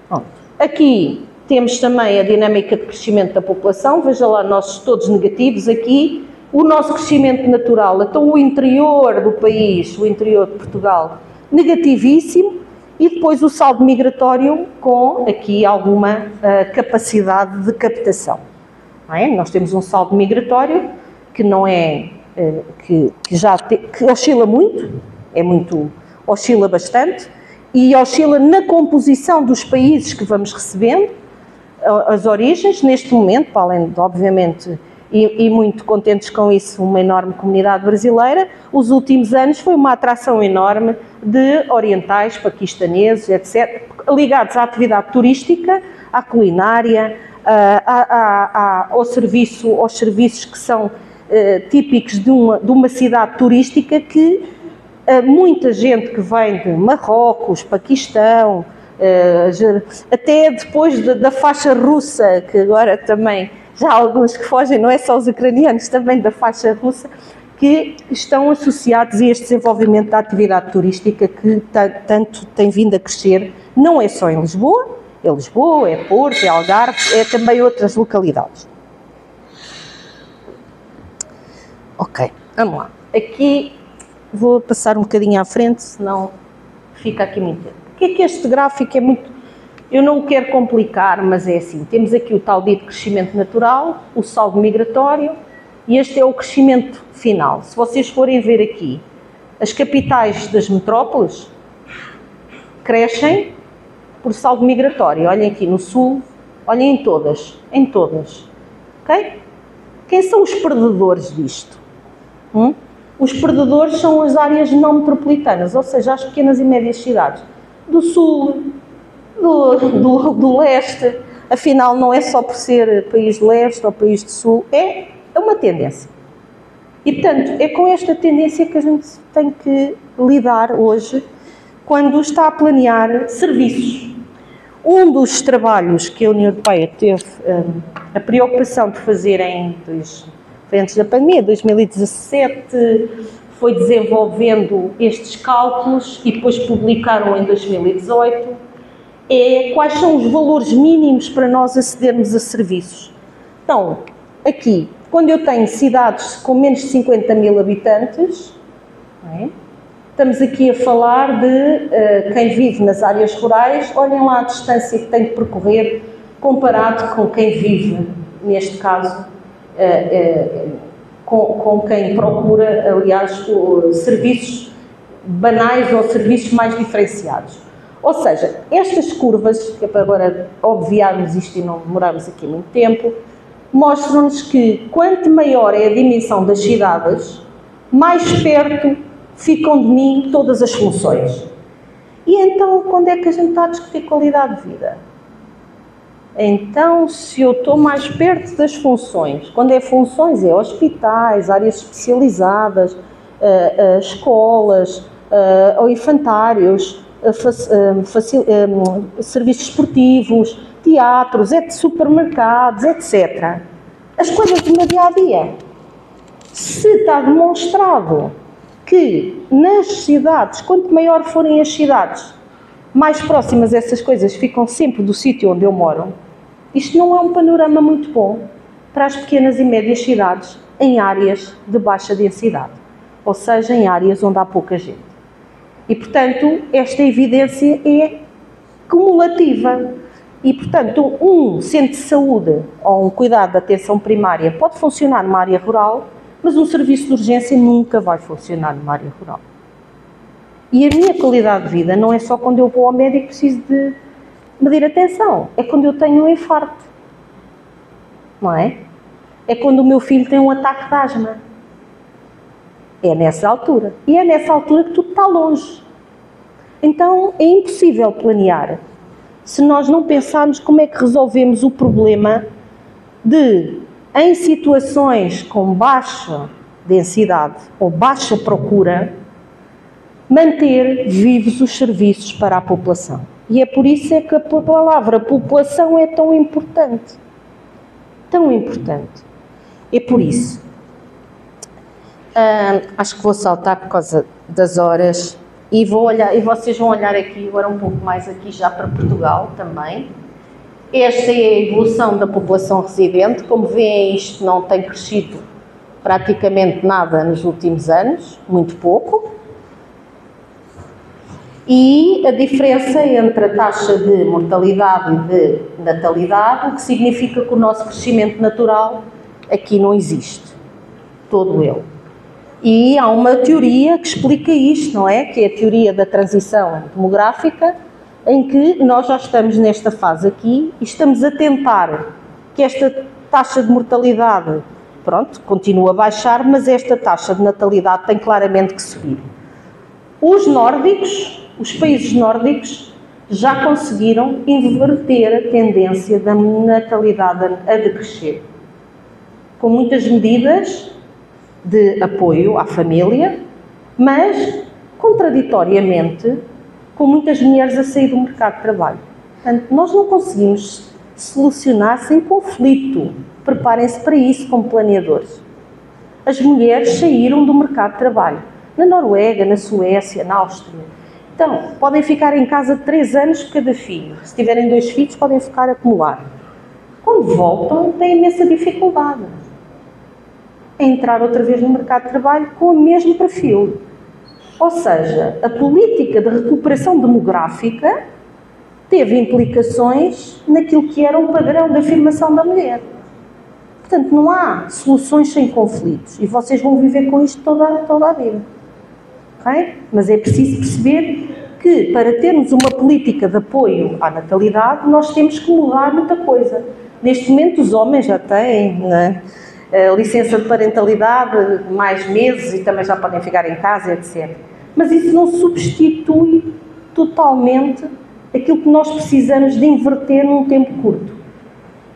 Bom, aqui temos também a dinâmica de crescimento da população, veja lá, nós todos negativos aqui, o nosso crescimento natural, então o interior do país, o interior de Portugal, negativíssimo, e depois o saldo migratório com aqui alguma capacidade de captação. Não é? Nós temos um saldo migratório que não é, que oscila muito, oscila bastante, e oscila na composição dos países que vamos recebendo, as origens, neste momento, para além de, obviamente, e muito contentes com isso, uma enorme comunidade brasileira, os últimos anos foi uma atração enorme de orientais, paquistaneses, etc., ligados à atividade turística, à culinária, aos serviços que são típicos de uma cidade turística que muita gente que vem de Marrocos, Paquistão, até depois da faixa russa, que agora também já há alguns que fogem, não é só os ucranianos, também da faixa russa, que estão associados a este desenvolvimento da atividade turística que tanto tem vindo a crescer, não é só em Lisboa, é Porto, é Algarve, é também outras localidades. Ok, vamos lá. Aqui vou passar um bocadinho à frente, senão fica aqui muito tempo. O que é que este gráfico é muito... Eu não o quero complicar, mas é assim. Temos aqui o tal dito crescimento natural, o saldo migratório, e este é o crescimento final. Se vocês forem ver aqui, as capitais das metrópoles crescem por saldo migratório. Olhem aqui no sul, olhem em todas, ok? Quem são os perdedores disto? Os perdedores são as áreas não metropolitanas, ou seja, as pequenas e médias cidades do sul, do leste. Afinal, não é só por ser país de leste ou país de sul, é uma tendência. E, portanto, é com esta tendência que a gente tem que lidar hoje quando está a planear serviços. Um dos trabalhos que a União Europeia teve a preocupação de fazer antes da pandemia, 2017, foi desenvolvendo estes cálculos e depois publicaram em 2018, quais são os valores mínimos para nós acedermos a serviços. Então, aqui, quando eu tenho cidades com menos de 50 mil habitantes, estamos aqui a falar de quem vive nas áreas rurais, olhem lá a distância que tem de percorrer comparado com quem vive, neste caso, com quem procura, aliás, serviços banais ou serviços mais diferenciados. Ou seja, estas curvas, que é para agora obviarmos isto e não demorarmos aqui muito tempo, mostram-nos que quanto maior é a dimensão das cidades, mais perto ficam de mim todas as funções. E então, quando é que a gente está a discutir qualidade de vida? Então, se eu estou mais perto das funções, quando é funções, é hospitais, áreas especializadas, escolas, ou infantários, serviços esportivos, teatros, supermercados, etc. As coisas do meu dia-a-dia. Se está demonstrado que nas cidades, quanto maior forem as cidades, mais próximas essas coisas ficam sempre do sítio onde eu moro, isto não é um panorama muito bom para as pequenas e médias cidades em áreas de baixa densidade, ou seja, em áreas onde há pouca gente. E, portanto, esta evidência é cumulativa. E, portanto, um centro de saúde ou um cuidado de atenção primária pode funcionar numa área rural, mas um serviço de urgência nunca vai funcionar numa área rural. E a minha qualidade de vida não é só quando eu vou ao médico e preciso de medir a tensão, é quando eu tenho um infarto, não é? É quando o meu filho tem um ataque de asma. É nessa altura. E é nessa altura que tudo está longe. Então, é impossível planear se nós não pensarmos como é que resolvemos o problema de, em situações com baixa densidade ou baixa procura, manter vivos os serviços para a população. E é por isso é que a palavra população é tão importante. Tão importante. É por isso. Acho que vou saltar por causa das horas e vou olhar, e vocês vão olhar aqui agora um pouco mais aqui já para Portugal também. Esta é a evolução da população residente. Como veem, isto não tem crescido praticamente nada nos últimos anos, muito pouco. E a diferença entre a taxa de mortalidade e de natalidade, o que significa que o nosso crescimento natural aqui não existe, todo ele. E há uma teoria que explica isto, não é? Que é a teoria da transição demográfica, em que nós já estamos nesta fase aqui e estamos a tentar que esta taxa de mortalidade, pronto, continue a baixar, mas esta taxa de natalidade tem claramente que subir. Os nórdicos, os países nórdicos, já conseguiram inverter a tendência da natalidade a decrescer, com muitas medidas de apoio à família, mas, contraditoriamente, com muitas mulheres a sair do mercado de trabalho. Portanto, nós não conseguimos solucionar sem conflito. Preparem-se para isso como planeadores. As mulheres saíram do mercado de trabalho. Na Noruega, na Suécia, na Áustria. Então, podem ficar em casa 3 anos cada filho. Se tiverem 2 filhos, podem ficar a acumular. Quando voltam, têm imensa dificuldade em entrar outra vez no mercado de trabalho com o mesmo perfil. Ou seja, a política de recuperação demográfica teve implicações naquilo que era o padrão de afirmação da mulher. Portanto, não há soluções sem conflitos. E vocês vão viver com isto toda a vida. Okay? Mas é preciso perceber que, para termos uma política de apoio à natalidade, nós temos que mudar muita coisa. Neste momento, os homens já têm, né, licença de parentalidade, mais meses, e também já podem ficar em casa, etc. Mas isso não substitui totalmente aquilo que nós precisamos de inverter num tempo curto.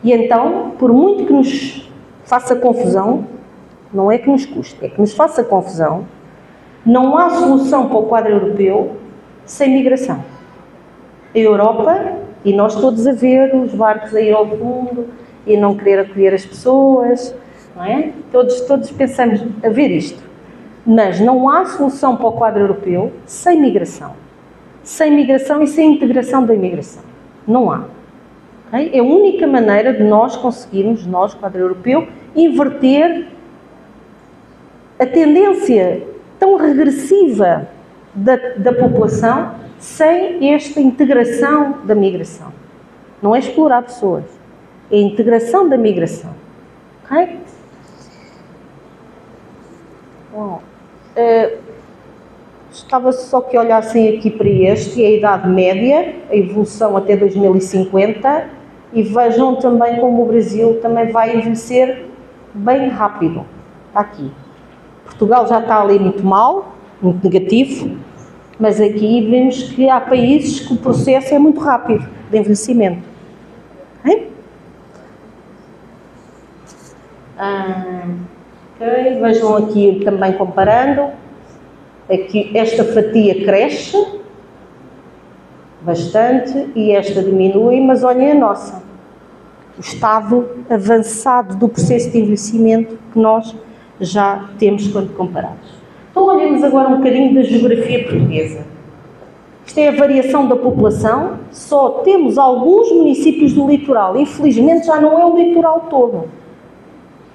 E então, por muito que nos faça confusão, não é que nos custe, é que nos faça confusão, não há solução para o quadro europeu sem migração. A Europa, e nós todos a ver os barcos a ir ao fundo e não querer acolher as pessoas, não é? Todos pensamos a ver isto. Mas não há solução para o quadro europeu sem migração. Sem migração e sem integração da imigração. Não há. Okay? É a única maneira de nós conseguirmos, nós, quadro europeu, inverter a tendência tão regressiva da população sem esta integração da migração. Não é explorar pessoas, é a integração da migração. Ok? Bom, estava só que olhassem aqui para este, é a idade média, a evolução até 2050, e vejam também como o Brasil também vai envelhecer bem rápido. Está aqui. Portugal já está ali muito mal, muito negativo, mas aqui vemos que há países que o processo é muito rápido de envelhecimento. Ok? Ok, vejam aqui também comparando, aqui esta fatia cresce bastante, e esta diminui, mas olhem a nossa. O estado avançado do processo de envelhecimento que nós já temos quando comparados. Então olhemos agora um bocadinho da geografia portuguesa. Isto é a variação da população, só temos alguns municípios do litoral, infelizmente já não é o litoral todo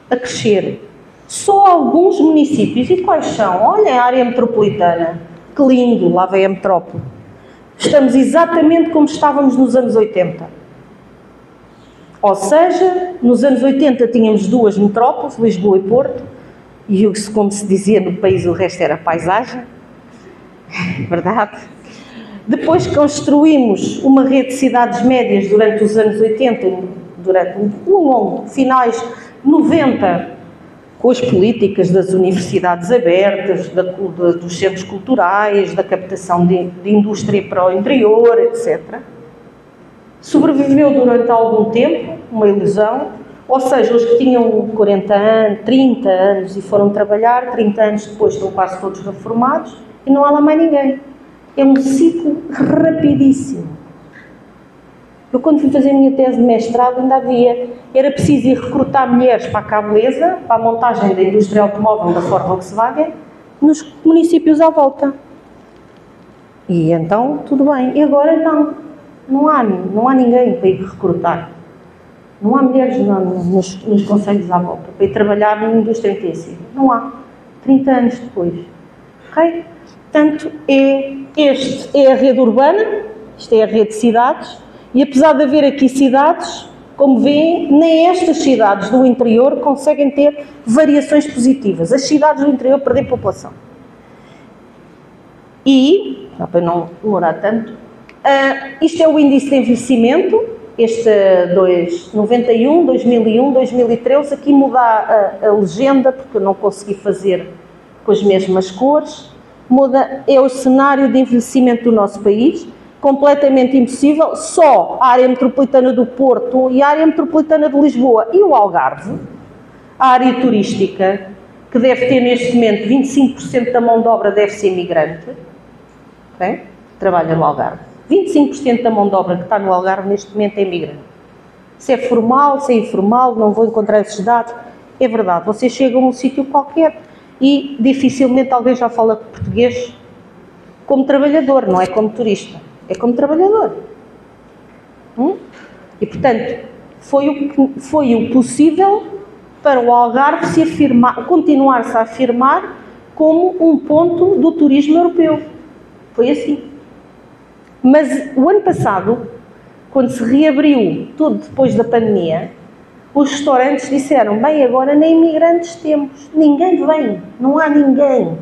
a crescer. Só alguns municípios, e quais são? Olhem a área metropolitana, que lindo, lá vem a metrópole. Estamos exatamente como estávamos nos anos 80. Ou seja, nos anos 80 tínhamos duas metrópoles, Lisboa e Porto, e como se dizia no país, o resto era paisagem. Verdade? Depois construímos uma rede de cidades médias durante os anos 80, durante o longo, finais 90, com as políticas das universidades abertas, dos centros culturais, da captação de indústria para o interior, etc. Sobreviveu durante algum tempo, uma ilusão, ou seja, os que tinham 40 anos, 30 anos e foram trabalhar, 30 anos depois estão quase todos reformados e não há lá mais ninguém. É um ciclo rapidíssimo. Eu, quando fui fazer a minha tese de mestrado, ainda era preciso ir recrutar mulheres para a cabeleza, para a montagem da indústria automóvel da Ford Volkswagen, nos municípios à volta. E então, tudo bem. E agora, não há ninguém para ir recrutar. Não há mulheres nos concelhos à volta para ir trabalhar na indústria intensiva. Não há. 30 anos depois. Ok? Portanto, esta é a rede urbana, isto é a rede de cidades, e apesar de haver aqui cidades, como veem, nem estas cidades do interior conseguem ter variações positivas. As cidades do interior perdem população. E, para não demorar tanto, isto é o índice de envelhecimento, este 91, 2001, 2013, aqui muda a legenda, porque eu não consegui fazer com as mesmas cores, é o cenário de envelhecimento do nosso país, completamente impossível, só a área metropolitana do Porto e a área metropolitana de Lisboa e o Algarve, a área turística, que deve ter neste momento 25% da mão de obra deve ser imigrante, okay? Trabalha no Algarve. 25% da mão de obra que está no Algarve neste momento é imigrante. Se é formal, se é informal, não vou encontrar esses dados, é verdade. Vocês chegam a um sítio qualquer e dificilmente alguém já fala português como trabalhador, não é como turista. É como trabalhador. E, portanto, foi o possível para o Algarve se afirmar, continuar-se a afirmar como um ponto do turismo europeu. Foi assim. Mas o ano passado, quando se reabriu tudo depois da pandemia, os restaurantes disseram, bem, agora nem imigrantes temos, ninguém vem, não há ninguém.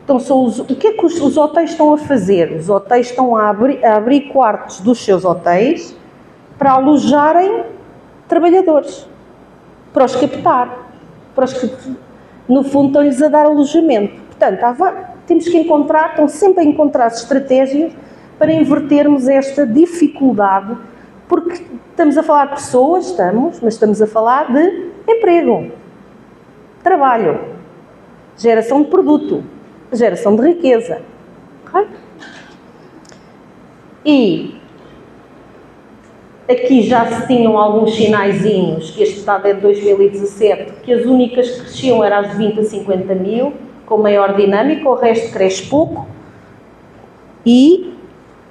Então, o que é que os hotéis estão a fazer? Os hotéis estão a abrir quartos dos seus hotéis para alojarem trabalhadores, para os captar, no fundo estão-lhes a dar alojamento. Portanto, estão sempre a encontrar estratégias para invertermos esta dificuldade, porque estamos a falar de pessoas, mas estamos a falar de emprego, trabalho, geração de produto, geração de riqueza. Okay? E aqui já se tinham alguns sinaizinhos, que este estado é de 2017, que as únicas que cresciam eram as de 20 a 50 mil, com maior dinâmica, o resto cresce pouco. E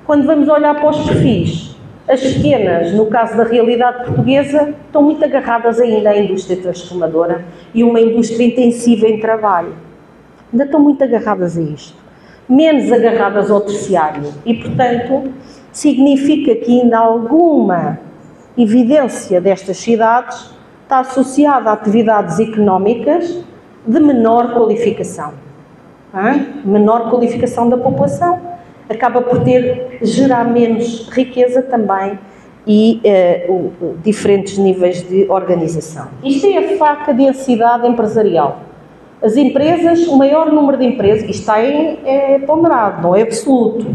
quando vamos olhar para os perfis, as pequenas, no caso da realidade portuguesa, estão muito agarradas ainda à indústria transformadora e uma indústria intensiva em trabalho. Ainda estão muito agarradas a isto. Menos agarradas ao terciário. E, portanto, significa que ainda alguma evidência destas cidades está associada a atividades económicas de menor qualificação. Menor qualificação da população. Acaba por gerar menos riqueza também e diferentes níveis de organização. Isto é a fraca densidade empresarial. As empresas, o maior número de empresas, isto é ponderado, não é absoluto.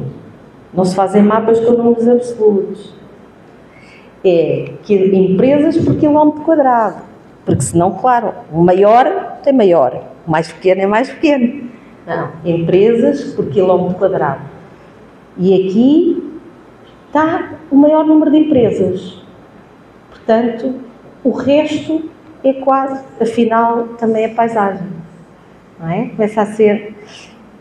Não se fazem mapas com números absolutos. É que empresas por quilómetro quadrado. Porque senão, claro, o maior tem maior, o mais pequeno é mais pequeno. Não, empresas por quilómetro quadrado. E aqui está o maior número de empresas. Portanto, o resto é quase, afinal, também é paisagem. Não é? Começa a ser...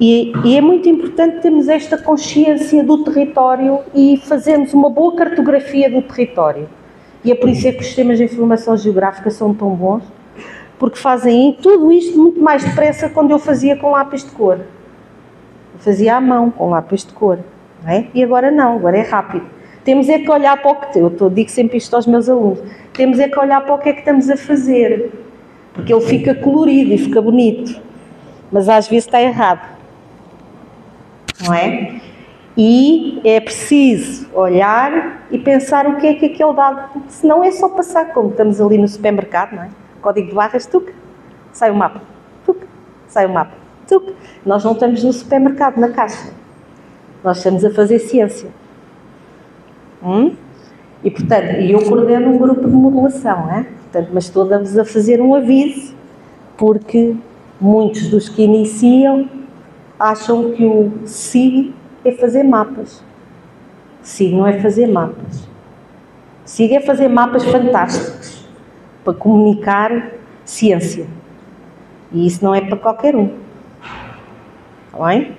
E é muito importante termos esta consciência do território e fazermos uma boa cartografia do território. E é por isso que os sistemas de informação geográfica são tão bons, porque fazem tudo isto muito mais depressa quando eu fazia com lápis de cor. Eu fazia à mão, com lápis de cor. Não é? E agora não, agora é rápido. Temos é que olhar para o que... digo sempre isto aos meus alunos. Temos é que olhar para o que é que estamos a fazer. Porque ele fica colorido e fica bonito. Mas às vezes está errado. Não é? E é preciso olhar e pensar o que é que aquele dado... Senão é só passar, como estamos ali no supermercado, não é? Código de barras, tuc, sai o mapa. Tuc, sai o mapa. Tuc. Nós não estamos no supermercado, na caixa. Nós estamos a fazer ciência. E, portanto, eu coordeno um grupo de modelação, é? Portanto, mas estou-vos a fazer um aviso, porque muitos dos que iniciam acham que o SIG é fazer mapas. SIG não é fazer mapas. SIG é fazer mapas fantásticos para comunicar ciência. E isso não é para qualquer um. Está bem?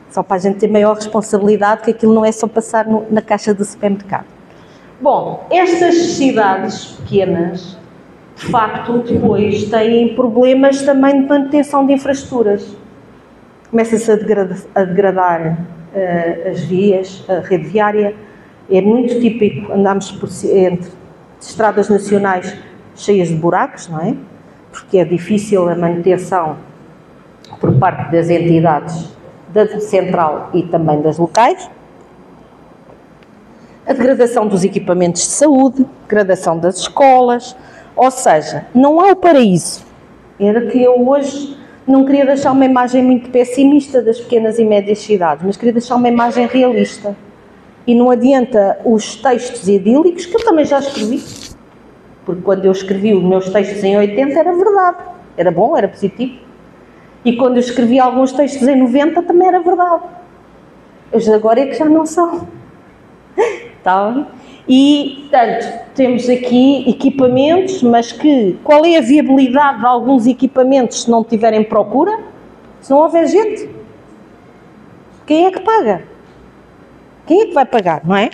Só para a gente ter maior responsabilidade, que aquilo não é só passar na caixa do supermercado. Bom, estas cidades pequenas, de facto, depois têm problemas também de manutenção de infraestruturas. Começa-se a degradar as vias, a rede viária. É muito típico andarmos entre estradas nacionais cheias de buracos, não é? Porque é difícil a manutenção por parte das entidades da central e também das locais. A degradação dos equipamentos de saúde, degradação das escolas, ou seja, não há o paraíso. Era que eu hoje não queria deixar uma imagem muito pessimista das pequenas e médias cidades, mas queria deixar uma imagem realista. E não adianta os textos idílicos, que eu também já escrevi, porque quando eu escrevi os meus textos em 80 era verdade, era bom, era positivo. E quando eu escrevi alguns textos em 90 também era verdade. Os agora é que já não são. Tá? E, portanto, temos aqui equipamentos, mas qual é a viabilidade de alguns equipamentos se não tiverem procura? Se não houver gente? Quem é que paga? Quem é que vai pagar, não é?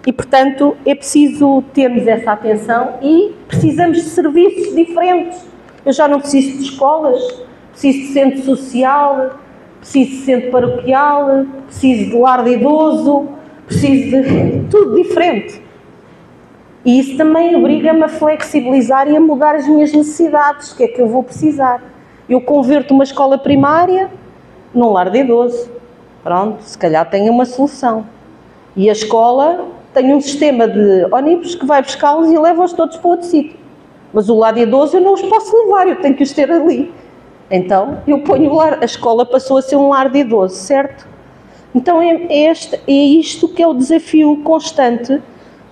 E, portanto, é preciso termos essa atenção e precisamos de serviços diferentes. Eu já não preciso de escolas, preciso de centro social, preciso de centro paroquial, preciso de lar de idoso, preciso de tudo diferente. E isso também obriga-me a flexibilizar e a mudar as minhas necessidades, o que é que eu vou precisar. Eu converto uma escola primária num lar de idoso. Pronto, se calhar tenho uma solução. E a escola tem um sistema de ônibus que vai buscá-los e leva-os todos para outro sítio. Mas o lar de idoso eu não os posso levar, eu tenho que os ter ali. Então, eu ponho o lar, a escola passou a ser um lar de idoso, certo? Então, é isto que é o desafio constante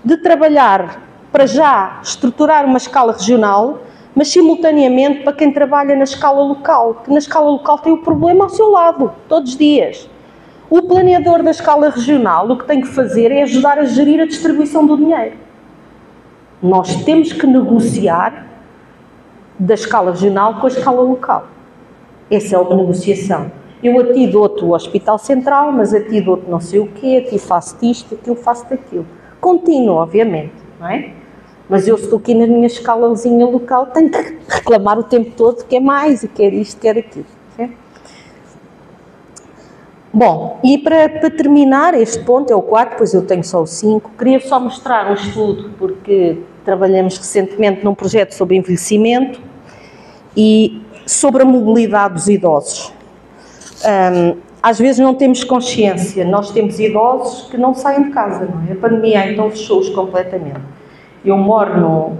de trabalhar, para já, estruturar uma escala regional, mas simultaneamente para quem trabalha na escala local, que na escala local tem o problema ao seu lado, todos os dias. O planeador da escala regional o que tem que fazer é ajudar a gerir a distribuição do dinheiro. Nós temos que negociar da escala regional com a escala local. Essa é uma negociação. Eu a ti dou-te o Hospital Central, mas a ti dou-te não sei o quê, a ti faço isto, aquilo faço daquilo. Contínuo, obviamente, não é? Mas eu estou aqui na minha escalazinha local, tenho que reclamar o tempo todo que é mais, e quer isto, quer aquilo. Certo? Bom, e para terminar este ponto, é o 4, pois eu tenho só o 5, queria só mostrar um estudo, porque trabalhamos recentemente num projeto sobre envelhecimento e sobre a mobilidade dos idosos. Às vezes não temos consciência, nós temos idosos que não saem de casa, não é? A pandemia então fechou-os completamente. Eu moro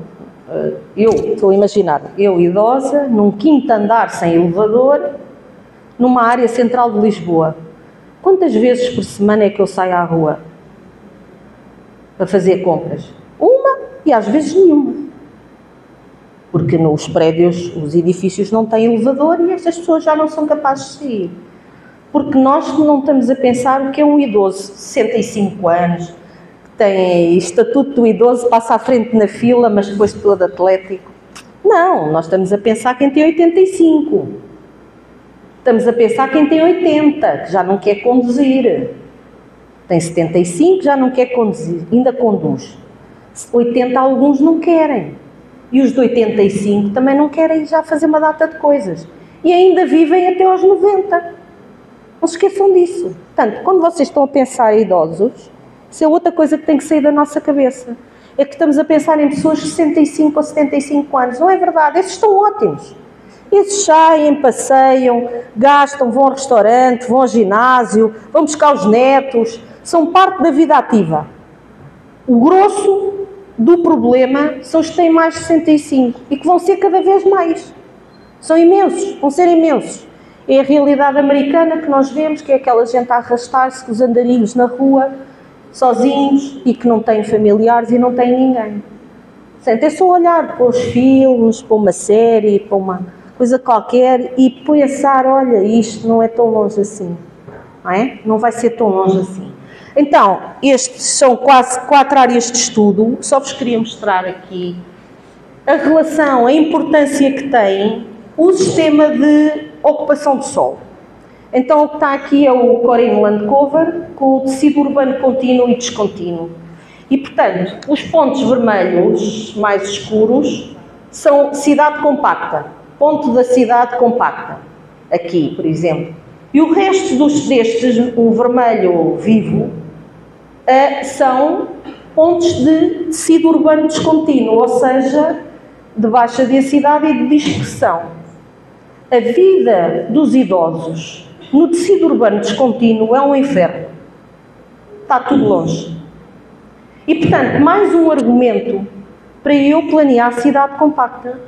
estou a imaginar, eu idosa, num 5º andar sem elevador, numa área central de Lisboa. Quantas vezes por semana é que eu saio à rua para fazer compras? Uma e às vezes nenhuma. Porque nos prédios, os edifícios não têm elevador e estas pessoas já não são capazes de sair. Porque nós não estamos a pensar o que é um idoso de 65 anos, que tem estatuto do idoso, passa à frente na fila, mas depois todo atlético. Não, nós estamos a pensar quem tem 85. Estamos a pensar quem tem 80, que já não quer conduzir. Tem 75, já não quer conduzir, ainda conduz. 80 alguns não querem. E os de 85 também não querem já fazer uma data de coisas. E ainda vivem até aos 90. Não se esqueçam disso. Portanto, quando vocês estão a pensar em idosos, isso é outra coisa que tem que sair da nossa cabeça. É que estamos a pensar em pessoas de 65 ou 75 anos. Não é verdade, esses estão ótimos. Esses saem, passeiam, gastam, vão ao restaurante, vão ao ginásio, vão buscar os netos, são parte da vida ativa. O grosso do problema são os que têm mais de 65 e que vão ser cada vez mais. São imensos, vão ser imensos. É a realidade americana que nós vemos, que é aquela gente a arrastar-se com os andarilhos na rua, sozinhos, e que não têm familiares e não têm ninguém. Portanto, é só olhar para os filmes, para uma série, para uma coisa qualquer e pensar, olha, isto não é tão longe assim, não é? Não vai ser tão longe assim. Então, estes são quase 4 áreas de estudo, só vos queria mostrar aqui a relação, a importância que tem o sistema de ocupação de solo. Então, o que está aqui é o Core Inland Cover, com o tecido urbano contínuo e descontínuo. E, portanto, os pontos vermelhos mais escuros são cidade compacta, ponto da cidade compacta, aqui, por exemplo. E o resto destes, o vermelho vivo, são pontos de tecido urbano descontínuo, ou seja, de baixa densidade e de dispersão. A vida dos idosos no tecido urbano descontínuo é um inferno. Está tudo longe. E, portanto, mais um argumento para eu planear a cidade compacta,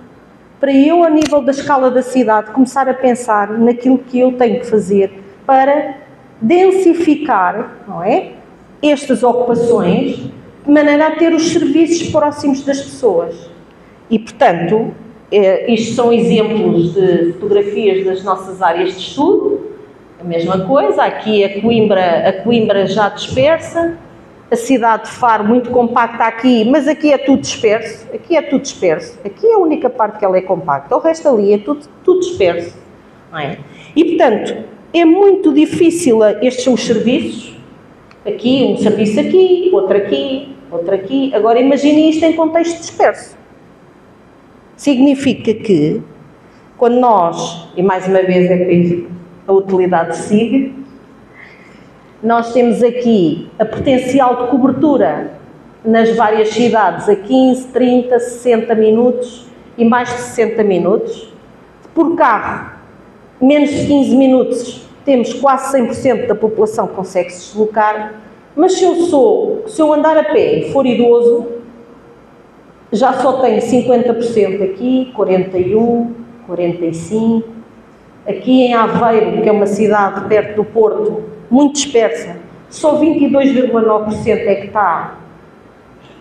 para eu, a nível da escala da cidade, começar a pensar naquilo que eu tenho que fazer para densificar, não é, estas ocupações, de maneira a ter os serviços próximos das pessoas. E, portanto, isto são exemplos de fotografias das nossas áreas de estudo. A mesma coisa, aqui a Coimbra já dispersa, a cidade de Faro muito compacta aqui, mas aqui é tudo disperso, aqui é tudo disperso, aqui é a única parte que ela é compacta, o resto ali é tudo disperso, não é? E, portanto, é muito difícil, estes são os serviços, aqui, um serviço aqui, outro aqui, agora imagine isto em contexto disperso. Significa que, quando nós, e mais uma vez é para a utilidade de SIG, nós temos aqui a potencial de cobertura nas várias cidades a 15, 30, 60 minutos e mais de 60 minutos. Por carro, menos de 15 minutos, temos quase 100% da população que consegue se deslocar, mas se eu andar a pé e for idoso, já só tenho 50% aqui, 41, 45. Aqui em Aveiro, que é uma cidade perto do Porto, muito dispersa, só 22,9% é que está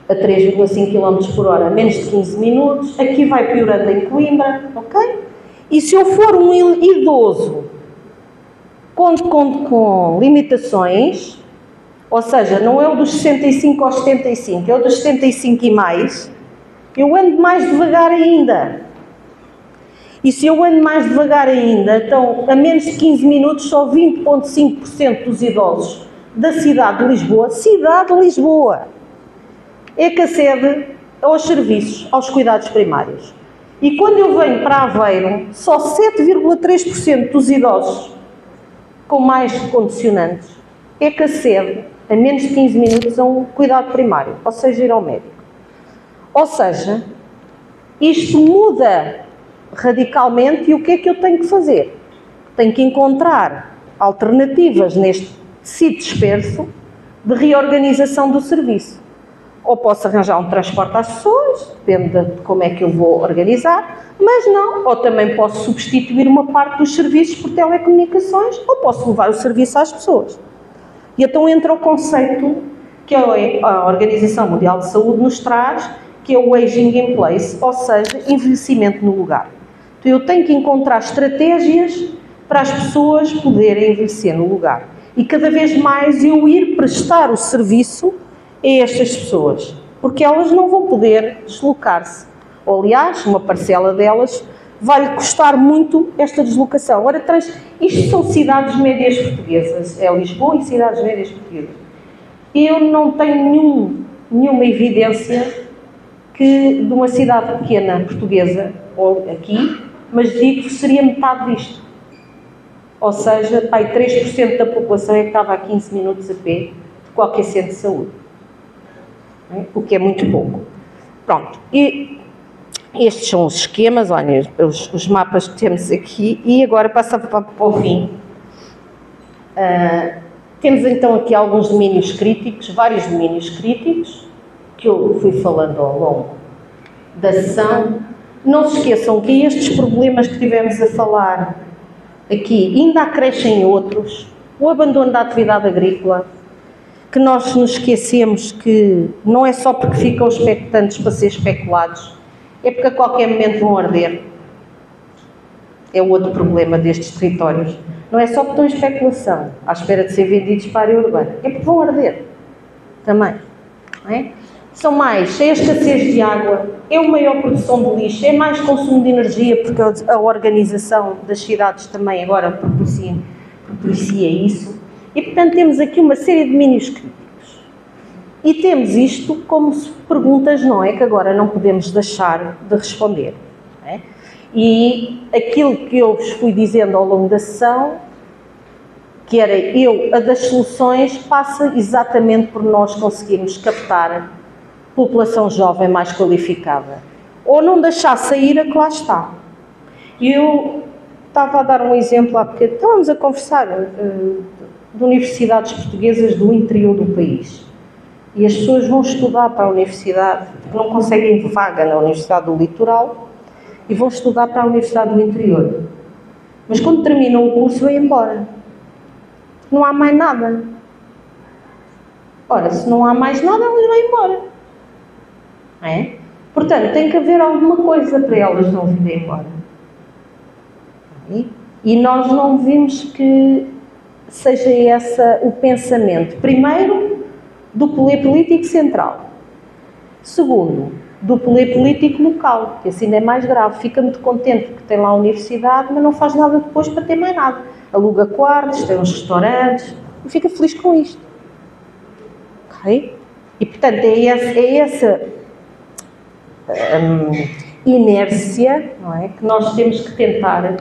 a 3,5 km por hora, menos de 15 minutos. Aqui vai piorando em Coimbra, ok? E se eu for um idoso com limitações, ou seja, não é o dos 65 aos 75, é o dos 75 e mais, eu ando mais devagar ainda. E se eu ando mais devagar ainda, então, a menos de 15 minutos, só 20,5% dos idosos da cidade de Lisboa, é que acede aos serviços, aos cuidados primários. E quando eu venho para Aveiro, só 7,3% dos idosos com mais condicionantes é que acede a menos de 15 minutos a um cuidado primário, ou seja, ir ao médico. Ou seja, isto muda radicalmente e o que é que eu tenho que fazer? Tenho que encontrar alternativas neste tecido disperso de reorganização do serviço. Ou posso arranjar um transporte às pessoas, depende de como é que eu vou organizar, mas não. Ou também posso substituir uma parte dos serviços por telecomunicações, ou posso levar o serviço às pessoas. E então entra o conceito que a Organização Mundial de Saúde nos traz, que é o aging in place, ou seja, envelhecimento no lugar. Então eu tenho que encontrar estratégias para as pessoas poderem envelhecer no lugar. E cada vez mais eu ir prestar o serviço a estas pessoas, porque elas não vão poder deslocar-se. Ou, aliás, uma parcela delas vai-lhe custar muito esta deslocação. Ora, isto são cidades médias portuguesas, é Lisboa e cidades médias portuguesas. Eu não tenho nenhuma evidência de uma cidade pequena portuguesa, ou aqui, mas digo que seria metade disto. Ou seja, 3% da população é que estava a 15 minutos a pé de qualquer centro de saúde. O que é muito pouco. Pronto. E estes são os esquemas, olha, os mapas que temos aqui. E agora passa para o fim. Temos então aqui alguns domínios críticos, vários domínios críticos, que eu fui falando ao longo da sessão. Não se esqueçam que estes problemas que tivemos a falar aqui ainda acrescem outros, o abandono da atividade agrícola, que nós nos esquecemos que não é só porque ficam expectantes para ser especulados, é porque a qualquer momento vão arder. É o outro problema destes territórios. Não é só porque estão em especulação, à espera de ser vendidos para a área urbana, é porque vão arder também. Não é? São mais, é a escassez de água, é uma maior produção de lixo, é mais consumo de energia, porque a organização das cidades também agora propicia isso. E, portanto, temos aqui uma série de domínios críticos. E temos isto como perguntas, não é? Que agora não podemos deixar de responder. Não é? E aquilo que eu vos fui dizendo ao longo da sessão, que era a das soluções, passa exatamente por nós conseguirmos captar população jovem mais qualificada. Ou não deixar sair a que lá está. Eu estava a dar um exemplo há bocadinho. Estávamos a conversar de universidades portuguesas do interior do país. E as pessoas vão estudar para a universidade, porque não conseguem vaga na Universidade do Litoral, e vão estudar para a Universidade do Interior. Mas quando terminam o curso, vêm embora. Não há mais nada. Ora, se não há mais nada, elas vão embora. Não é? Portanto, tem que haver alguma coisa para elas não virem embora. E nós não vimos que seja esse o pensamento. Primeiro, do poder político central. Segundo, do poder político local, que assim é mais grave. Fica muito contente porque tem lá a universidade, mas não faz nada depois para ter mais nada. Aluga quartos, tem uns restaurantes e fica feliz com isto. Ok? E, portanto, é essa inércia, não é, que nós temos que tentar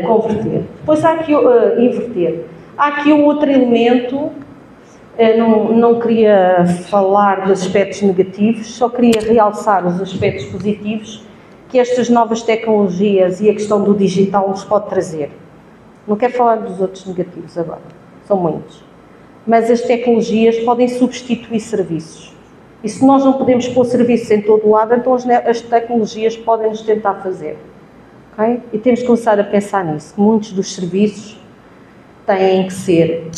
converter. Depois há aqui, inverter. Há aqui um outro elemento, não queria falar dos aspectos negativos, só queria realçar os aspectos positivos que estas novas tecnologias e a questão do digital nos pode trazer. Não quero falar dos outros negativos agora, são muitos. Mas as tecnologias podem substituir serviços. E se nós não podemos pôr serviços em todo o lado, então as tecnologias podem-nos tentar fazer. Okay? E temos que começar a pensar nisso. Muitos dos serviços têm que ser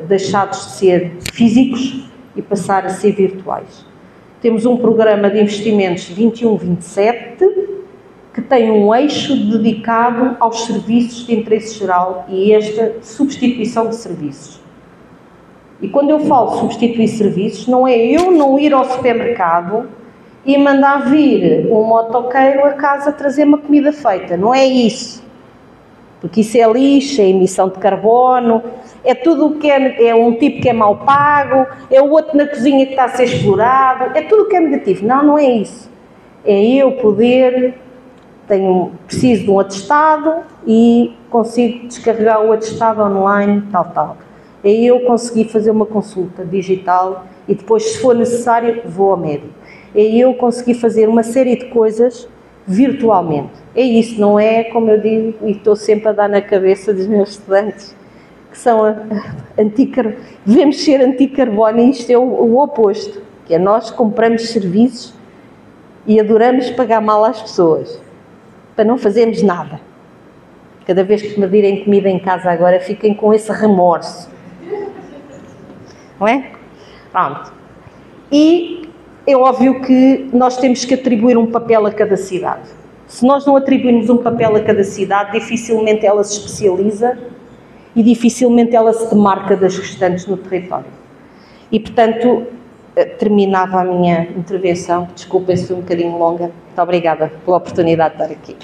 deixados de ser físicos e passar a ser virtuais. Temos um programa de investimentos 21-27 que tem um eixo dedicado aos serviços de interesse geral e esta substituição de serviços. E quando eu falo substituir serviços, não é eu não ir ao supermercado e mandar vir um motoqueiro a casa trazer uma comida feita. Não é isso. Porque isso é lixo, é emissão de carbono, é tudo o que é um tipo que é mal pago, é o outro na cozinha que está a ser explorado, é tudo o que é negativo. Não, não é isso. É eu poder, preciso de um atestado e consigo descarregar o atestado online, tal. É eu conseguir fazer uma consulta digital e depois, se for necessário, vou ao médico. É eu conseguir fazer uma série de coisas virtualmente. É isso, não é, como eu digo, e estou sempre a dar na cabeça dos meus estudantes, que são devemos ser anticarbono, e isto é o oposto, que é nós compramos serviços e adoramos pagar mal às pessoas, para não fazermos nada. Cada vez que pedirem comida em casa agora, fiquem com esse remorso. Não é? Pronto. E é óbvio que nós temos que atribuir um papel a cada cidade. Se nós não atribuirmos um papel a cada cidade, dificilmente ela se especializa e dificilmente ela se demarca das restantes no território. E, portanto, terminava a minha intervenção. Desculpem se foi um bocadinho longa. Muito obrigada pela oportunidade de estar aqui.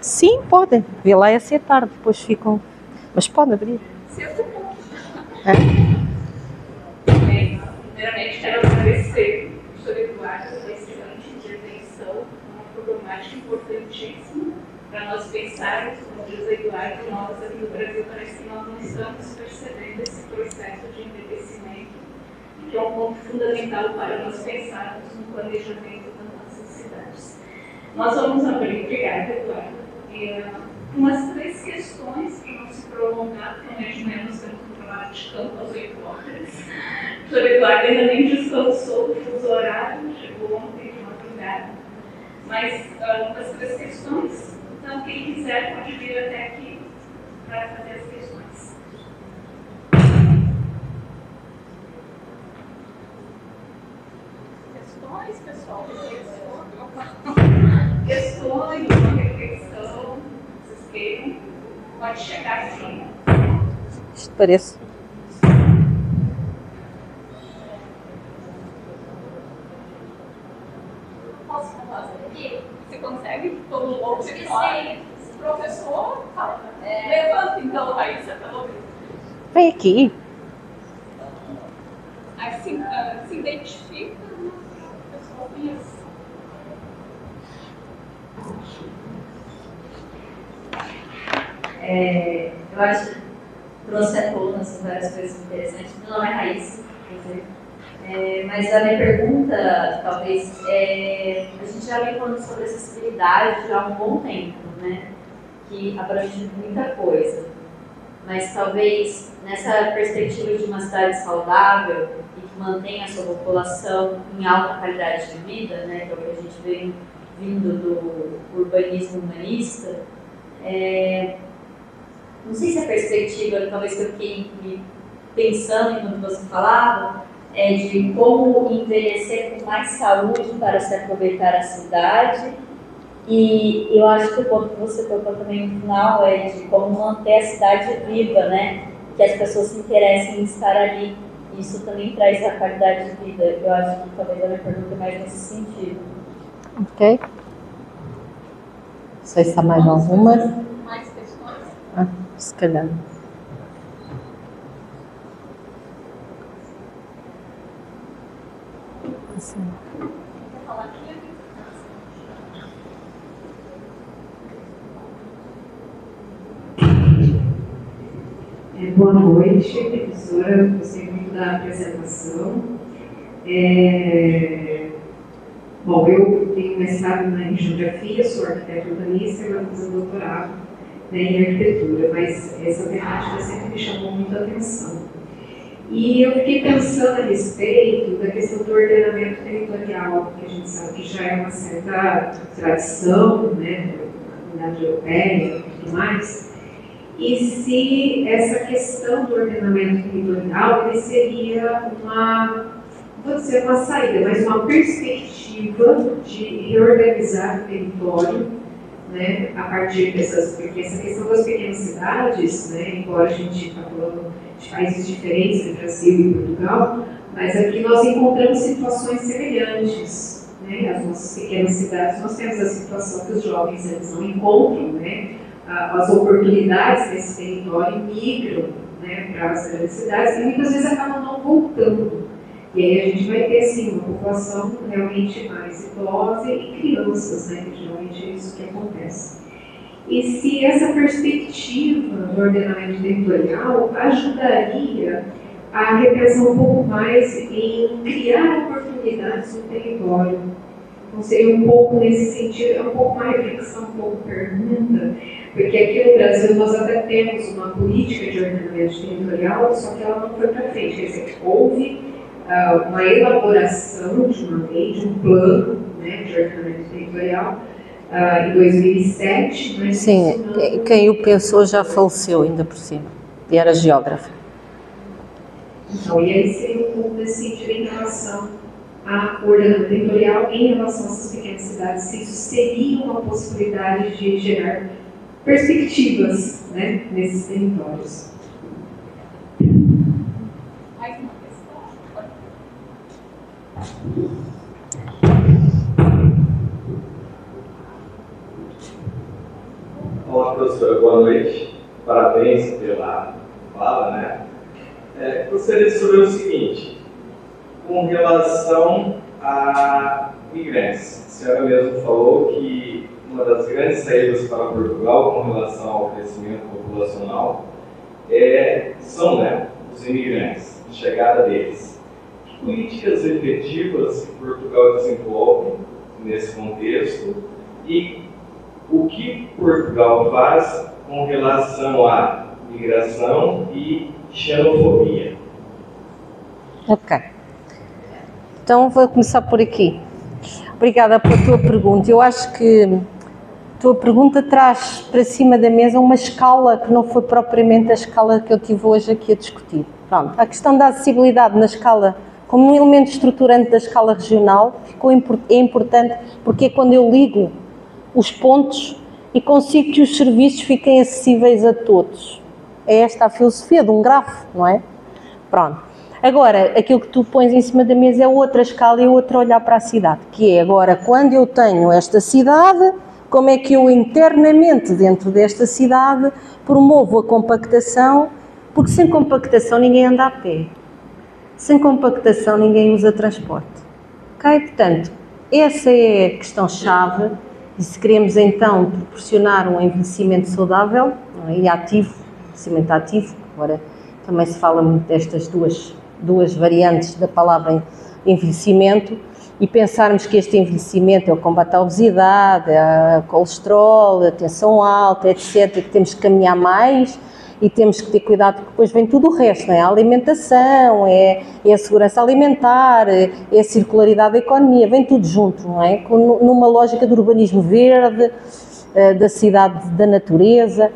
Sim, podem. Vê lá é ser tarde, depois ficam... Mas pode abrir. Primeiramente, quero agradecer ao professor Eduardo pela excelente intervenção, uma problemática importantíssima para nós pensarmos, como diz o Eduardo, nós aqui no Brasil parece que nós não estamos percebendo esse processo de envelhecimento, que é um ponto fundamental para nós pensarmos no planejamento das nossas cidades. Nós vamos abrir, obrigada, Eduardo, umas 3 questões para não se prolongar, porque nós temos um trabalho de campo às 8 horas. O professor Eduardo ainda nem descansou do fuso horário, chegou ontem de madrugada. Mas umas 3 questões, então quem quiser pode vir até aqui para fazer as questões. Questões, pessoal? Questões, uma reflexão, vocês queiram, pode chegar assim. Isto parece. Posso falar aqui? Você consegue? Todo mundo auditório? Professor, fala. Levanta então, Raíssa, pelo menos. Vem aqui. Assim, se identifica, a pessoa conhece. Eu acho que trouxe à tona várias coisas interessantes. Meu nome é Raíssa, mas a minha pergunta, talvez, a gente já vem falando sobre acessibilidade já há um bom tempo, né? Que abrange muita coisa. Mas talvez nessa perspectiva de uma cidade saudável e que mantenha a sua população em alta qualidade de vida, né? Que é o que a gente vem vindo do urbanismo humanista, não sei se a perspectiva, talvez que eu fiquei pensando enquanto você falava, é de como envelhecer com mais saúde para se aproveitar a cidade. E eu acho que o ponto que você tocou também no final é de como manter a cidade viva, né? Que as pessoas se interessem em estar ali. Isso também traz a qualidade de vida. Eu acho que talvez a minha pergunta é mais nesse sentido. Ok. Não sei se há mais alguma. Mais questões? Se calhar. Assim. Quer falar aqui? Boa noite, professora. Gostei muito da apresentação. Bom, eu tenho mestrado em Geografia, sou arquiteto urbanista e agora estou fazendo doutorado, né, em arquitetura, mas essa temática sempre me chamou muito a atenção. E eu fiquei pensando a respeito da questão do ordenamento territorial, que a gente sabe que já é uma certa tradição, né, da comunidade europeia e tudo mais. E se essa questão do ordenamento territorial ele seria uma, vou dizer uma saída, mas uma perspectiva de reorganizar o território, né, a partir dessas, porque essa questão das pequenas cidades, né, embora a gente está falando de países diferentes, do Brasil e Portugal, mas aqui nós encontramos situações semelhantes, né, as nossas pequenas cidades, nós temos a situação que os jovens eles não encontram, né, as oportunidades desse território migram, né, para as grandes cidades e muitas vezes acabam não voltando. E aí a gente vai ter, sim, uma população realmente mais idosa e crianças, né, que geralmente é isso que acontece. E se essa perspectiva do ordenamento territorial ajudaria a repensar um pouco mais em criar oportunidades no território. Então seria um pouco nesse sentido, é um pouco uma reflexão, um pouco pergunta, porque aqui no Brasil nós até temos uma política de ordenamento territorial, só que ela não foi para frente. Quer dizer, houve uma elaboração de uma lei, de um plano, né, de ordenamento territorial, em 2007. Mas sim, quem o pensou já faleceu ainda por cima, e era geógrafo. Então, e aí seria um pouco desse sentido em relação à ordenança territorial em relação a essas pequenas cidades, se isso seria uma possibilidade de gerar perspectivas, né, nesses territórios. Olá, professora, boa noite. Parabéns pela fala, né? Gostaria de saber o seguinte, com relação a imigrantes. A senhora mesmo falou que uma das grandes saídas para Portugal com relação ao crescimento populacional são, né, os imigrantes, a chegada deles. Que políticas efetivas que Portugal desenvolve nesse contexto e o que Portugal faz com relação à migração e xenofobia? Ok. Então vou começar por aqui. Obrigada pela tua pergunta. Eu acho que a tua pergunta traz para cima da mesa uma escala que não foi propriamente a escala que eu tive hoje aqui a discutir. Pronto, a questão da acessibilidade na escala, como um elemento estruturante da escala regional, é importante porque é quando eu ligo os pontos e consigo que os serviços fiquem acessíveis a todos. É esta a filosofia de um grafo, não é? Pronto. Agora, aquilo que tu pões em cima da mesa é outra escala e outra olhar para a cidade, que é agora, quando eu tenho esta cidade, como é que eu internamente dentro desta cidade promovo a compactação, porque sem compactação ninguém anda a pé, sem compactação ninguém usa transporte. Ok? Portanto, essa é a questão-chave, e se queremos então proporcionar um envelhecimento saudável e ativo, envelhecimento ativo, agora também se fala muito destas duas variantes da palavra envelhecimento, e pensarmos que este envelhecimento é o combate à obesidade, ao colesterol, a tensão alta, etc., que temos que caminhar mais e temos que ter cuidado porque depois vem tudo o resto, não é? A alimentação, é a segurança alimentar, é a circularidade da economia, vem tudo junto, não é? Numa lógica do urbanismo verde, da cidade da natureza,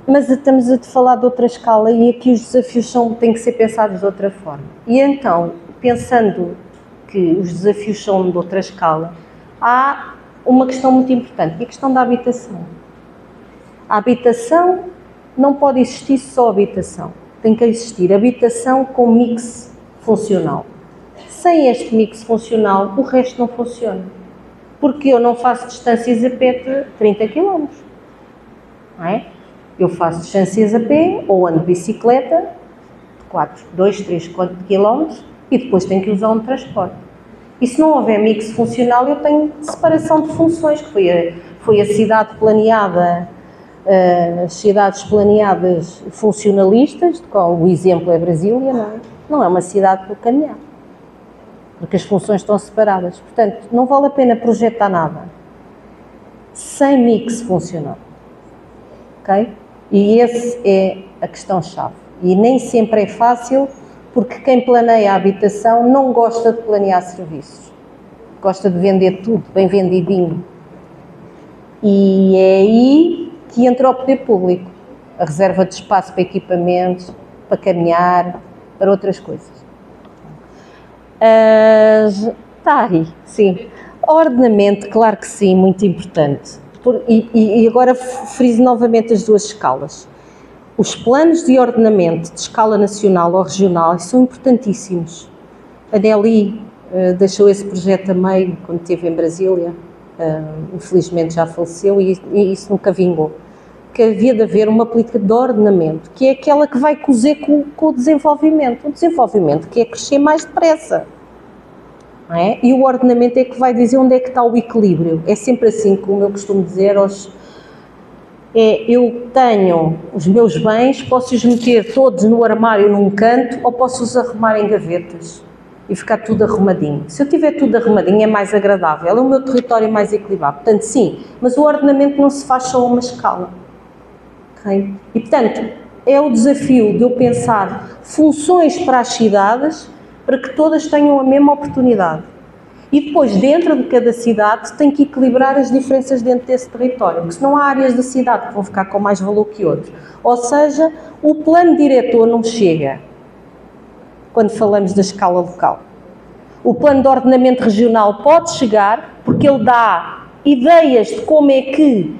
mas estamos a falar de outra escala e aqui os desafios têm que ser pensados de outra forma. E então, pensando que os desafios são de outra escala, há uma questão muito importante, que é a questão da habitação. A habitação não pode existir só habitação, tem que existir habitação com mix funcional. Sem este mix funcional, o resto não funciona, porque eu não faço distâncias a pé de 30 km, não é? Eu faço distâncias a pé ou ando de bicicleta de 2, 3, 4 km e depois tenho que usar um transporte. E se não houver mix funcional, eu tenho separação de funções, que foi a cidade planeada, as cidades planeadas funcionalistas, de qual o exemplo é Brasília, não é? Não é uma cidade para caminhar, porque as funções estão separadas. Portanto, não vale a pena projetar nada sem mix funcional, ok? E essa é a questão-chave. E nem sempre é fácil, porque quem planeia a habitação não gosta de planear serviços. Gosta de vender tudo, bem vendidinho. E é aí que entra o poder público. A reserva de espaço para equipamentos, para caminhar, para outras coisas. Está aí, sim. Ordenamento, claro que sim, muito importante. E agora friso novamente as duas escalas. Os planos de ordenamento de escala nacional ou regional são importantíssimos. A Nelly deixou esse projeto a meio quando esteve em Brasília, infelizmente já faleceu e isso nunca vingou. Que havia de haver uma política de ordenamento, que é aquela que vai cozer com o desenvolvimento. O desenvolvimento que é crescer mais depressa. Não é? E o ordenamento é que vai dizer onde é que está o equilíbrio. É sempre assim, como eu costumo dizer eu tenho os meus bens, posso os meter todos no armário num canto ou posso os arrumar em gavetas e ficar tudo arrumadinho. Se eu tiver tudo arrumadinho é mais agradável, é o meu território mais equilibrado. Portanto, sim, mas o ordenamento não se faz só a uma escala. Okay? E, portanto, é o desafio de eu pensar funções para as cidades para que todas tenham a mesma oportunidade. E depois, dentro de cada cidade, tem que equilibrar as diferenças dentro desse território, porque senão há áreas da cidade que vão ficar com mais valor que outros. Ou seja, o plano diretor não chega quando falamos da escala local. O plano de ordenamento regional pode chegar, porque ele dá ideias de como é que,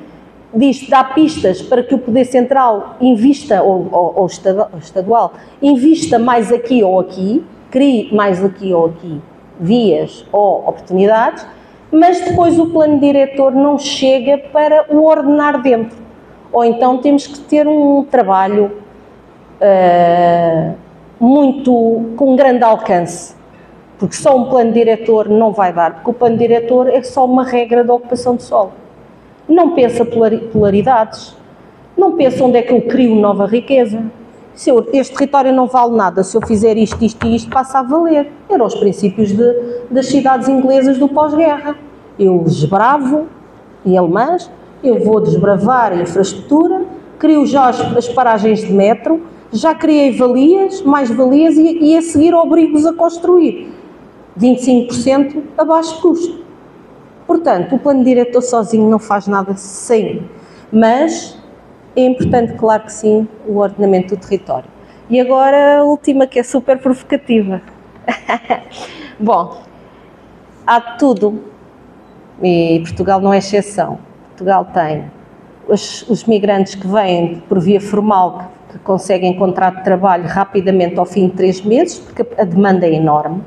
dá pistas para que o Poder Central invista, ou estadual, invista mais aqui ou aqui, crie mais aqui ou aqui vias ou oportunidades, mas depois o plano diretor não chega para o ordenar dentro. Ou então temos que ter um trabalho com grande alcance, porque só um plano diretor não vai dar, porque o plano diretor é só uma regra de ocupação de solo. Não pensa polaridades, não pensa onde é que eu crio nova riqueza. Este território não vale nada, se eu fizer isto, isto e isto, passa a valer. Eram os princípios das cidades inglesas do pós-guerra. Eu desbravo, em alemãs, eu vou desbravar a infraestrutura, crio já as paragens de metro, já criei valias, mais valias e a seguir obrigo-os a construir 25% a baixo custo. Portanto, o plano diretor sozinho não faz nada sem, mas é importante, claro que sim, o ordenamento do território. E agora a última, que é super provocativa. Bom, há de tudo, e Portugal não é exceção. Portugal tem os migrantes que vêm por via formal, que conseguem contrato de trabalho rapidamente ao fim de 3 meses, porque a demanda é enorme.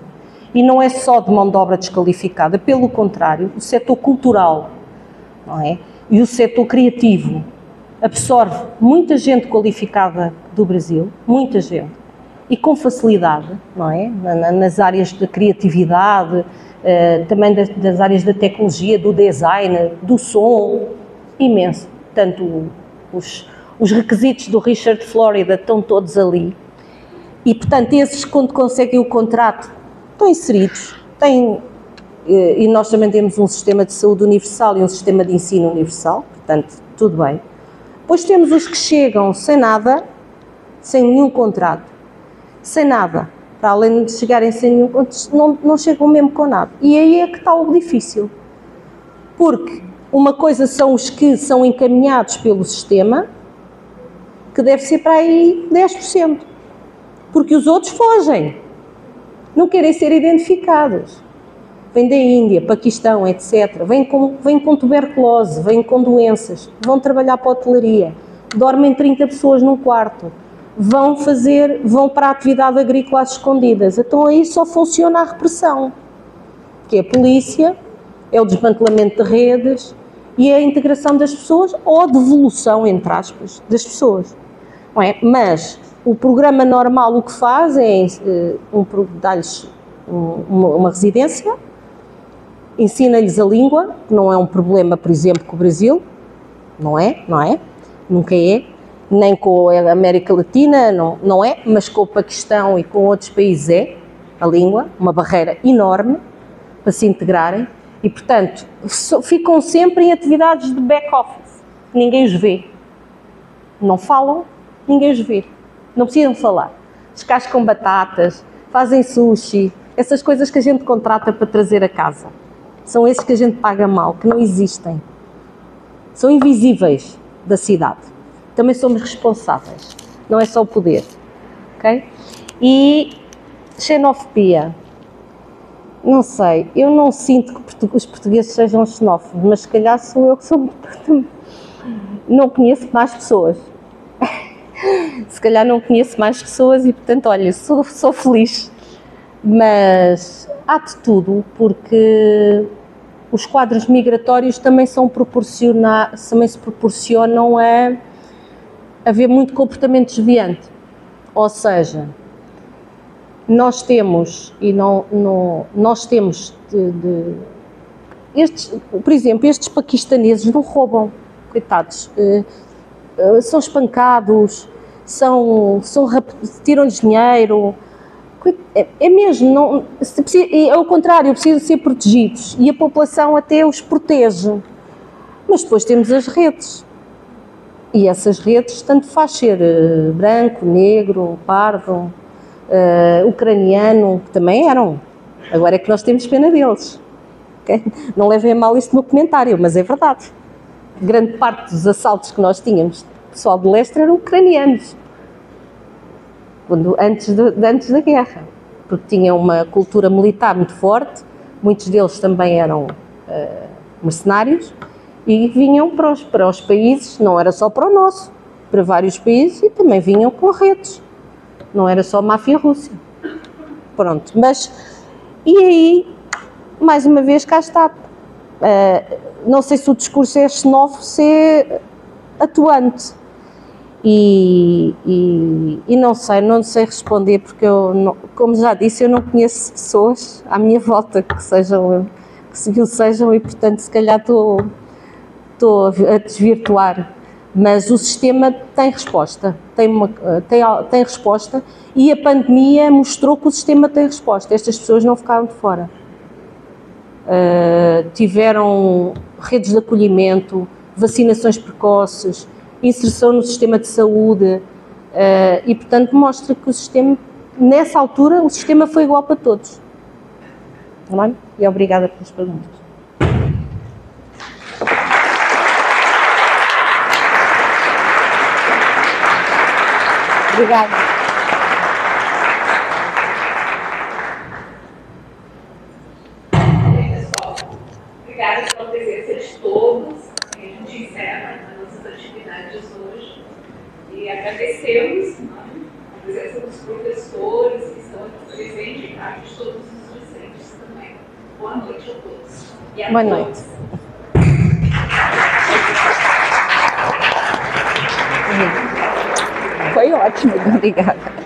E não é só de mão de obra desqualificada, pelo contrário, o setor cultural, não é? E o setor criativo absorve muita gente qualificada do Brasil, muita gente, e com facilidade, não é? Nas áreas da criatividade, também das áreas da tecnologia, do design, do som, imenso. Portanto, os requisitos do Richard Florida estão todos ali. E, portanto, esses, quando conseguem o contrato, estão inseridos. E nós também temos um sistema de saúde universal e um sistema de ensino universal, portanto, tudo bem. Depois temos os que chegam sem nada, sem nenhum contrato, sem nada. Para além de chegarem sem nenhum contrato, não chegam mesmo com nada. E aí é que está o difícil. Porque uma coisa são os que são encaminhados pelo sistema, que deve ser para aí 10%. Porque os outros fogem. Não querem ser identificados. Vêm da Índia, Paquistão, etc. Vêm com tuberculose, vêm com doenças, vão trabalhar para a hotelaria, dormem 30 pessoas num quarto, vão para a atividade agrícola às escondidas. Então aí só funciona a repressão, que é a polícia, é o desmantelamento de redes e a integração das pessoas, ou a devolução, entre aspas, das pessoas. Não é? Mas o programa normal o que faz é dar-lhes uma residência, ensina-lhes a língua, que não é um problema, por exemplo, com o Brasil, não é? Nunca é, nem com a América Latina, não é, mas com o Paquistão e com outros países é, a língua, uma barreira enorme para se integrarem e, portanto, ficam sempre em atividades de back-office, ninguém os vê, não falam, ninguém os vê, não precisam falar, descascam batatas, fazem sushi, essas coisas que a gente contrata para trazer a casa. São esses que a gente paga mal, que não existem. São invisíveis da cidade. Também somos responsáveis. Não é só o poder. Ok? E xenofobia. Não sei. Eu não sinto que os portugueses sejam xenófobos, mas se calhar sou eu que sou... Não conheço mais pessoas. Se calhar não conheço mais pessoas e, portanto, olha, sou feliz. Mas há de tudo, porque os quadros migratórios também se proporcionam a haver muito comportamento desviante. Ou seja, nós temos, por exemplo, estes paquistaneses não roubam, coitados, são espancados, tiram-lhes dinheiro. É mesmo, é ao contrário, precisam ser protegidos e a população até os protege. Mas depois temos as redes. E essas redes, tanto faz ser branco, negro, pardo, ucraniano, que também eram. Agora é que nós temos pena deles. Okay? Não levem a mal este meu comentário, mas é verdade. Grande parte dos assaltos que nós tínhamos, pessoal de leste, eram ucranianos. Antes da guerra. Porque tinham uma cultura militar muito forte, muitos deles também eram mercenários, e vinham para os países, não era só para o nosso, para vários países, e também vinham com redes. Não era só máfia russa. Pronto, mas... E aí, mais uma vez, cá está. Não sei se o discurso é xenófobo, se é atuante. E não sei responder, porque eu, como já disse, eu não conheço pessoas à minha volta que o sejam, e portanto se calhar estou a desvirtuar, mas o sistema tem resposta, tem resposta, e a pandemia mostrou que o sistema tem resposta. Estas pessoas não ficaram de fora. Tiveram redes de acolhimento, vacinações precoces, inserção no sistema de saúde, e portanto mostra que o sistema, nessa altura, o sistema foi igual para todos. Tá bem? E obrigada pelas perguntas. Obrigada. Pessoal, obrigada pela presença de todos. A gente encerra as nossas atividades hoje e agradecemos a presença dos professores que estão aqui presentes, e de todos os docentes também. Boa noite a todos. Boa noite. Foi ótimo, obrigada.